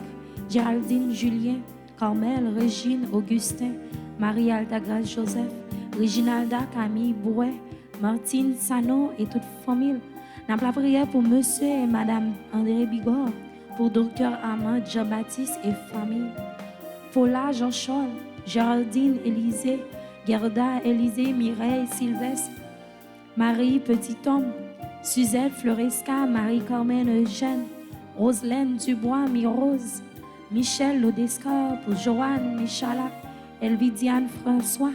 Géraldine Julien, Carmel, Régine, Augustin, Marie Altagrace Joseph, Reginalda Camille Bouet, Martine Sano et toute famille. Nous avons prié pour Monsieur et Madame André Bigor, pour Docteur Amand Jean-Baptiste et famille. Paula Jean-Charles, Géraldine Élisée, Gerda Élisée, Mireille Sylvestre, Marie Petit-Homme, Suzette Floresca, Marie-Carmen Eugène, Roselaine Dubois, Mirose, Michel Lodescar, pour Joanne Michalak, Elvidiane François,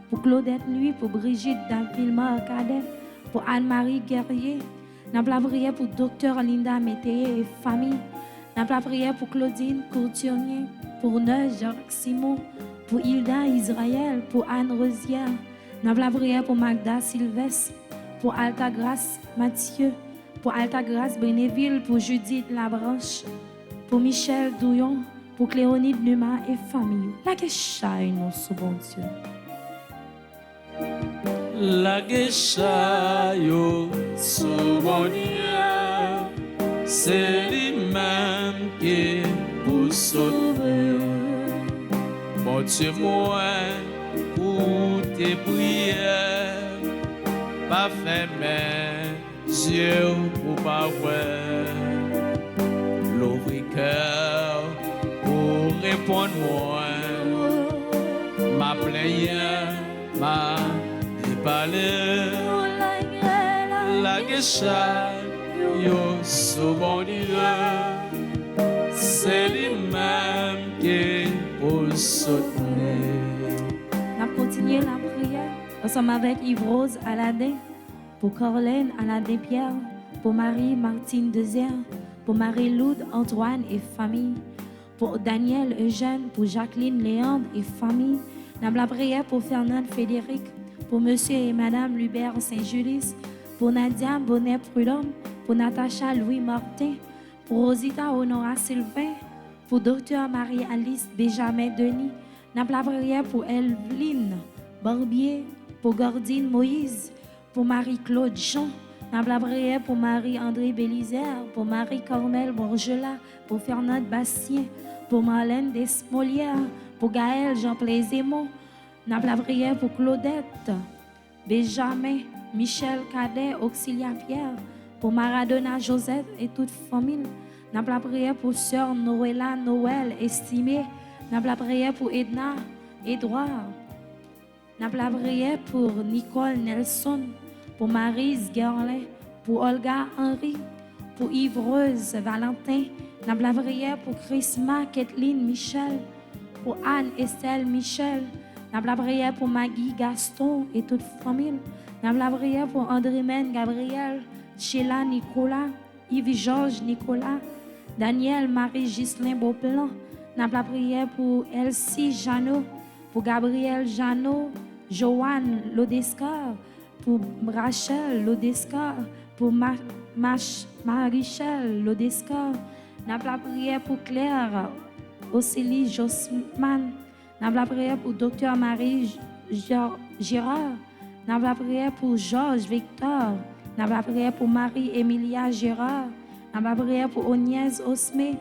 pour Claudette Nuit, pour Brigitte Daville Cadet, pour Anne-Marie Guerrier. Nous avons prié pour Docteur Linda Métayer et famille. Nous avons prié pour Claudine Courtionnier, pour Neuge Jacques Simon, pour Hilda Israël, pour Anne Rosière. Nous avons prié pour Magda Sylvestre, pour Altagrace Mathieu, pour Altagrace Bénéville, pour Judith Labranche, pour Michel Douillon, pour Cléonide Numa et famille. La guécha est non sous bon Dieu. La guécha yo sous bon Dieu. C'est lui-même lui-même qui pour sauver. Bon Dieu, moi, pour tes prières, pas fait mes yeux pour pas voir. L'ouvrir cœur pour répondre moi. Ma plainte, ma déballée. La guécha, yo souvent c'est lui-même qui pour soutenir. On a continué la prière ensemble avec Yves-Rose Aladin, pour Corlène Aladin-Pierre, pour Marie-Martine Dezer, pour Marie-Loude Antoine et famille, pour Daniel Eugène, pour Jacqueline Léandre et famille. On a la prière pour Fernand Frédéric, pour Monsieur et Madame Lubert Saint-Julis, pour Nadia Bonnet-Prudhomme, pour Natacha Louis-Martin, pour Rosita Honora Sylvain, pour Dr Marie-Alice Benjamin Denis. Nous avons la prière pour Evelyne Barbier, pour Gordine Moïse, pour Marie-Claude Jean. Nous avons la prière pour Marie-André Bélizer, pour Marie-Cormel Bourgelat, pour Fernande Bastien, pour Marlène Desmolières, pour Gaël Jean-Plaisémont. Nous avons la prière pour Claudette, Benjamin, Michel Cadet, Auxilia Pierre, pour Maradona Joseph et toute famille. Nous avons la prière pour Sœur Noëlla Noël estimée. Nous avons la prière pour Edna Edouard. Nous avons la prière pour Nicole Nelson, pour Maryse Gerlin, pour Olga Henry, pour Yves-Rose Valentin. Nous avons la prière pour Chrisma Kathleen Michel, pour Anne Estelle Michel. Nous avons la prière pour Maggie Gaston et toute famille. Nous avons la prière pour André-Mène Gabriel, Sheila Nicolas, Yves-Georges Nicolas, Daniel Marie-Ghislain Beauplan. Nous avons la prière pour Elsie Jeannot, pour Gabriel Jeannot, Joanne Lodescar, pour Rachel Lodescar, pour Marichel Lodescar. Nous avons la prière pour Claire Océlie Josman. Nous avons la prière pour Dr Marie Girard. Nous avons la prière pour Georges Victor. Nous avons la prière pour Marie-Emilia Girard. Nous avons la prière pour Ognès Osmé.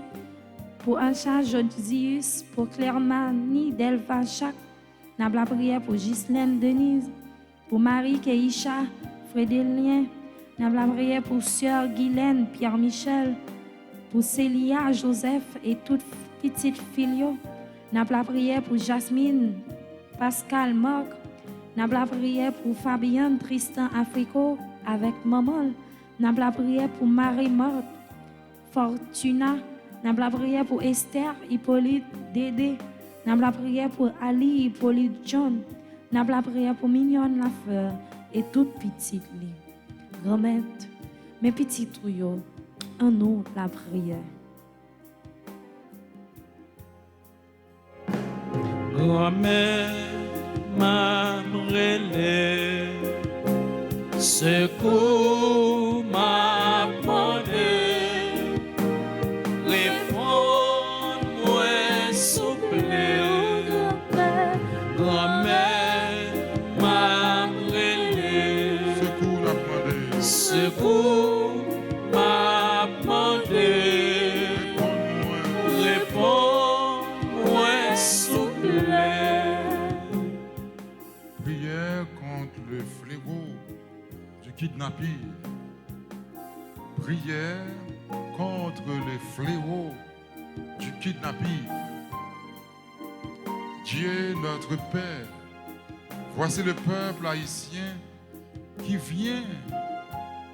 Pour Ancha Josius. Pour Claire-Manie Delva Chac. Nous avons la prière pour Ghislaine Denise. Pour Marie Keisha Frédélien. Nous avons la prière pour Sœur Guylaine Pierre-Michel. Pour Célia Joseph et toutes petites filles. Nous avons la prière pour Jasmine Pascal Moc. Nous avons la prière pour Fabienne Tristan Africo avec maman. Nous avons la prière pour Marie-Morte Fortuna. Nous avons la prière pour Esther Hippolyte Dédé. Nous avons la prière pour Ali Hippolyte John. Nous avons la prière pour Mignonne Lafleur et toutes petites filles. Remettre mes petits tuyaux en nous la prière. Grand-mère m'a brûlé, secours m'a demandé, réponds-moi s'il vous plaît. Grand-mère m'a brûlé, secours m'a demandé, réponds-moi s'il vous plaît. Prière contre le fléau du kidnapping. Prière contre le fléau du kidnapping. Dieu notre Père, voici le peuple haïtien qui vient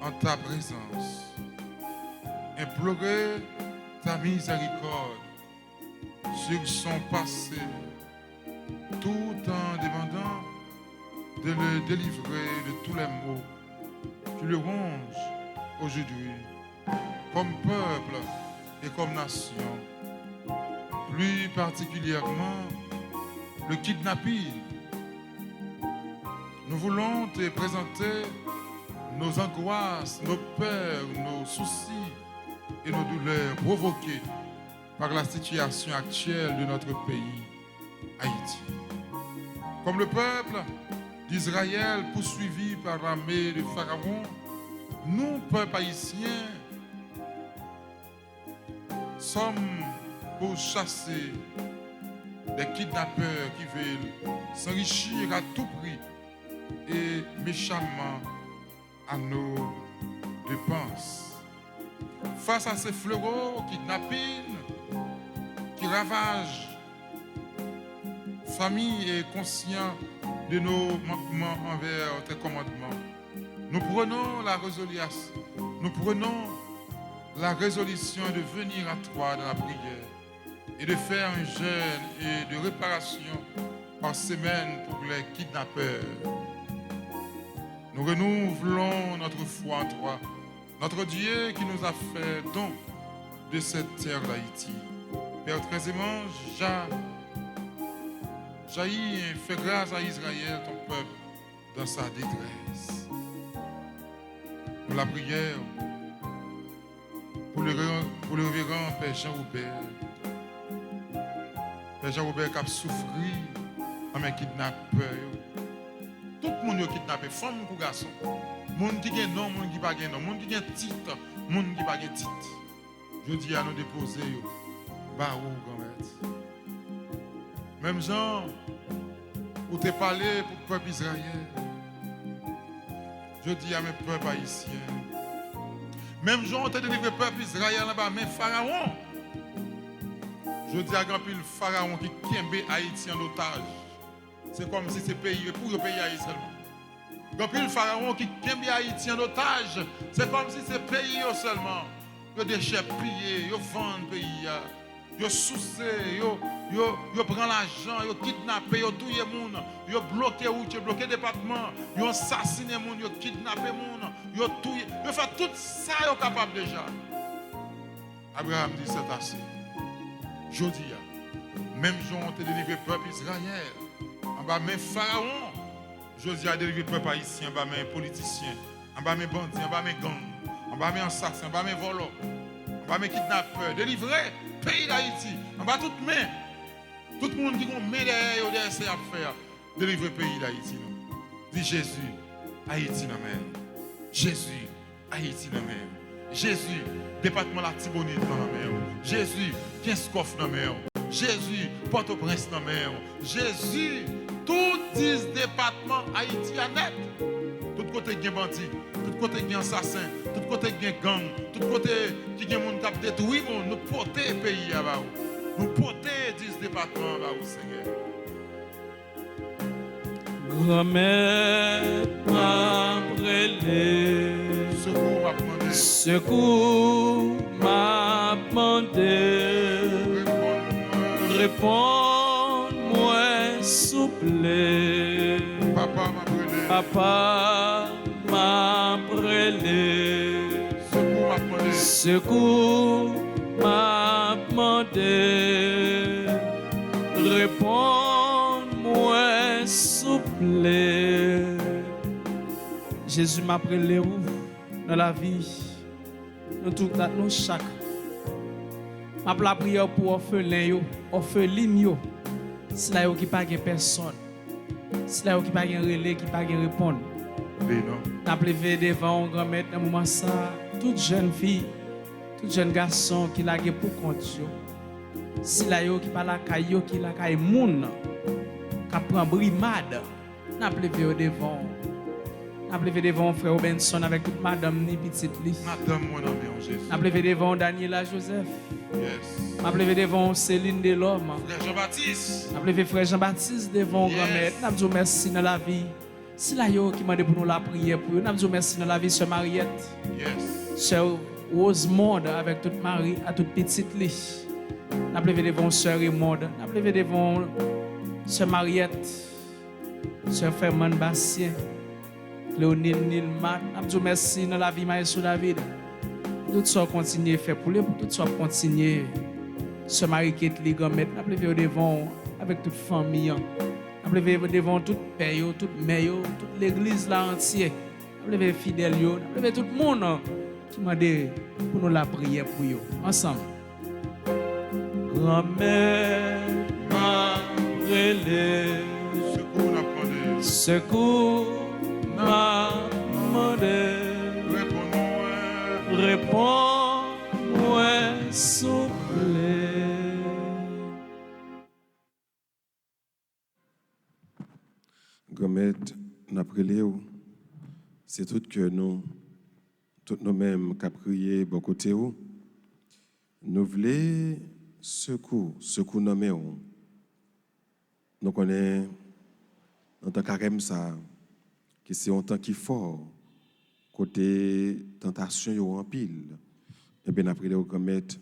en ta présence implorer ta miséricorde sur son passé, tout en demandant de le délivrer de tous les maux qui le rongent aujourd'hui, comme peuple et comme nation. Plus particulièrement, le kidnapping. Nous voulons te présenter nos angoisses, nos peurs, nos soucis et nos douleurs provoquées par la situation actuelle de notre pays, Haïti. Comme le peuple d'Israël poursuivi par l'armée de Pharaon, nous, peuple haïtien, sommes pour chasser des kidnappeurs qui veulent s'enrichir à tout prix et méchamment à nos dépenses. Face à ces fléaux kidnapping qui ravagent famille et conscient de nos manquements envers tes commandements, nous prenons la résolution de venir à toi dans la prière et de faire un jeûne et de réparation par semaine pour les kidnappeurs. Nous renouvelons notre foi en toi, notre Dieu qui nous a fait don de cette terre d'Haïti. Père très aimant, jaillis et fais grâce à Israël, ton peuple, dans sa détresse. Pour la prière, pour le révérend Père Jean-Robert. Père Jean-Robert qui a souffert en un kidnappeur. Tout le monde est kidnappé, femmes ou garçons. Monde qui a non, monde qui n'a pas de nom, monde qui a titre, monde qui n'a pas de titre. Je dis à nous déposer, barou, grand-mère. Même gens, où tu parlé pour le peuple Israël. Je dis à mes peuples haïtiens. Même gens, tu as délivré le peuple Israël là-bas, mais Pharaon. Je dis à grand pile Pharaon qui kembe Haïti en otage. C'est comme si c'est pays, pour le pays Haïti seulement. Grand pile Pharaon qui kembe Haïti en otage. C'est comme si c'est pays seulement. Ils déchets pillés, ils vendent le pays. Ils soucent, ils prennent l'argent, ils kidnappent, ils tuent les gens, ils bloquent route, ils bloquent le département, ils assassinent les gens, ils kidnappent les gens, ils tuent. Ils font tout ça, ils sont capables déjà. Abraham dit c'est assez. Je dis, même Jean ont délivré le peuple Israël. En bas, même Pharaon, Josia a délivré le peuple haïtien, en bas, même politiciens, en bas, même bandits, en bas, même gangs, en bas, même assassins, en bas, même voleurs, en bas, même kidnappeurs, délivré le pays d'Haïti, en bas, toute main. Tout le monde qui a main derrière ces affaires, délivrer le pays d'Haïti. Dit Jésus, Haïti dans même. Jésus, Haïti dans même. Jésus, département la Tibonite dans la mer. Jésus, Kinscoff dans la mer. Jésus, Port-au-Prince dans la mer. Jésus, tous 10 départements Haïti à net. Tout côté qui est bandit, tout côté qui est assassin, tout côté qui est gang, tout côté qui est monde qui a détruit, nous porter le pays à bas. Nous porter 10 départements à bas, Seigneur. Grand-mère m'a brûlé. Secours m'a demandé. Réponds-moi, s'il vous plaît. Papa m'a brûlé. Secours m'a demandé. Réponds-moi, s'il vous plaît. Jésus m'a brûlé où? Dans la vie, nous chaque. Ma la prière pour orphelin, orpheline, c'est là qui pas de personne. C'est là qui pas de relais, qui pas de répondre. N'a levé devant grand-mère dans moment ça, toute jeune fille, tout jeune garçon qui l'a pour compte. C'est là qui pas la caillou, qui la caille moun, qui prend brimade. N'a levé devant. N'a levé devant frère Benson avec toute madame ni petite li. Madame moi non Jésus. N'a levé devant Daniela Joseph. Yes. N'a levé devant Céline Delorme. Frère Jean-Baptiste. N'a levé frère Jean-Baptiste devant grand-mère. N'a dit merci dans la vie. C'est là yo qui m'a demandé pour nous la prière pour. N'a dit merci dans la vie sœur Mariette. Yes. Sœur Rosemonde avec toute Marie à toute petite li. N'a levé devant sœur Raymond. N'a levé devant sœur Mariette. Sœur Ferman Bastien. Léonil Nilman, nous merci dans la vie de David. Tout ça continue à faire pour lui, tout ça continue. Ce mari qui est les gamètes, nous lever devant avec toute famille. Nous lever devant toute père, toute mère, toute l'église là entière. Nous lever fidèles, nous lever tout le monde qui m'a dit pour nous la prière pour eux. Ensemble. Grand-mère m'a brûlé. Secours m'a demandé. Réponds-moi, s'il vous Gomet, Napréléo, c'est tout que nous, toutes nous-mêmes, qui prié bon côté où, nous voulons secours nommé où. Nous connaissons dans le carême ça, que c'est un temps qui est fort, côté tentation en pile. Et bien après les commettre,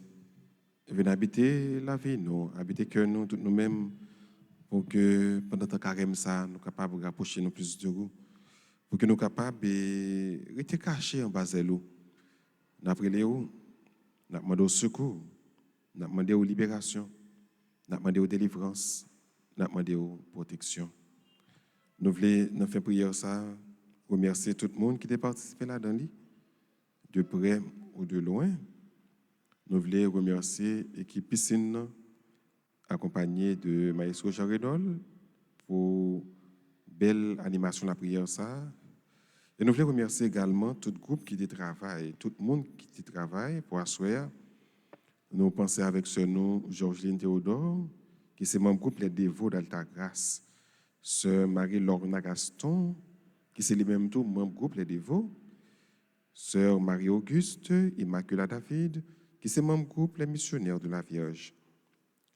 venir habiter la vie, nous, habiter que nous, toutes nous-mêmes, pour que pendant le carême ça, nous capables de rapprocher nous plus de vous, pour que nous capables de rester cachés en bas de l'eau. Après les nous demandons au secours, nous demandons aux libération, nous demandons aux délivrance, nous demandons aux protection. Nous voulons faire prière ça, remercier tout le monde qui a participé là-dedans, de près ou de loin. Nous voulons remercier l'équipe piscine accompagnée de Maestro Jean Redol pour belle animation de la prière ça. Et nous voulons remercier également tout le groupe qui travaille, tout le monde qui travaille pour asseoir. Nous pensons avec ce nom Georgeline Théodore, qui est membre groupe Les Dévots d'Alta Grâce, sœur Marie-Lorna Gaston, qui est lui-même tout membre groupe Les Dévots, sœur Marie-Auguste Immaculée David, qui est membre groupe Les Missionnaires de la Vierge.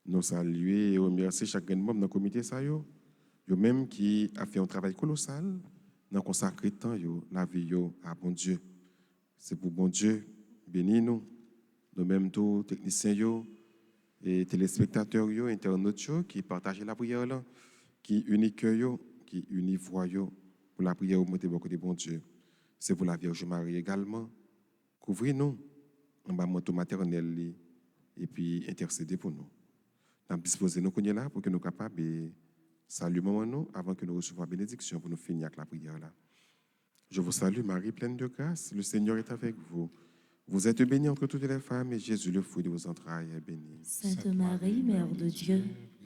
Nous saluons et remercions chaque membre dans le comité eux même qui a fait un travail colossal dans consacrer temps la vie à bon Dieu. C'est pour bon Dieu bénir nous mêmes tous techniciens et téléspectateurs internautes qui partagent la prière là, qui unissent cœur qui unissent voix pour la prière au monter beaucoup de bon Dieu. C'est pour la Vierge Marie également. Couvrez-nous en bas manteau maternel et puis intercédez pour nous. Nous disposons nous là pour que nous soyons capables de saluer nous avant que nous recevions la bénédiction pour nous finir avec la prière là. Je vous salue Marie, pleine de grâce, le Seigneur est avec vous. Vous êtes bénie entre toutes les femmes et Jésus, le fruit de vos entrailles, est béni. Sainte Marie, Mère de Dieu,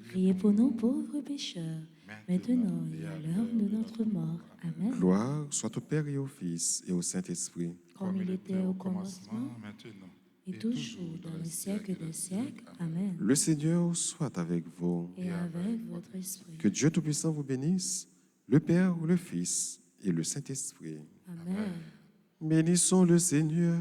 priez pour nous pauvres pécheurs, maintenant et à l'heure de notre mort. Amen. Gloire soit au Père et au Fils et au Saint-Esprit. Comme il était au commencement, maintenant, et toujours dans les siècles des siècles. Amen. Le Seigneur soit avec vous. Et avec votre esprit. Que Dieu Tout-Puissant vous bénisse, le Père, le Fils et le Saint-Esprit. Amen. Bénissons le Seigneur.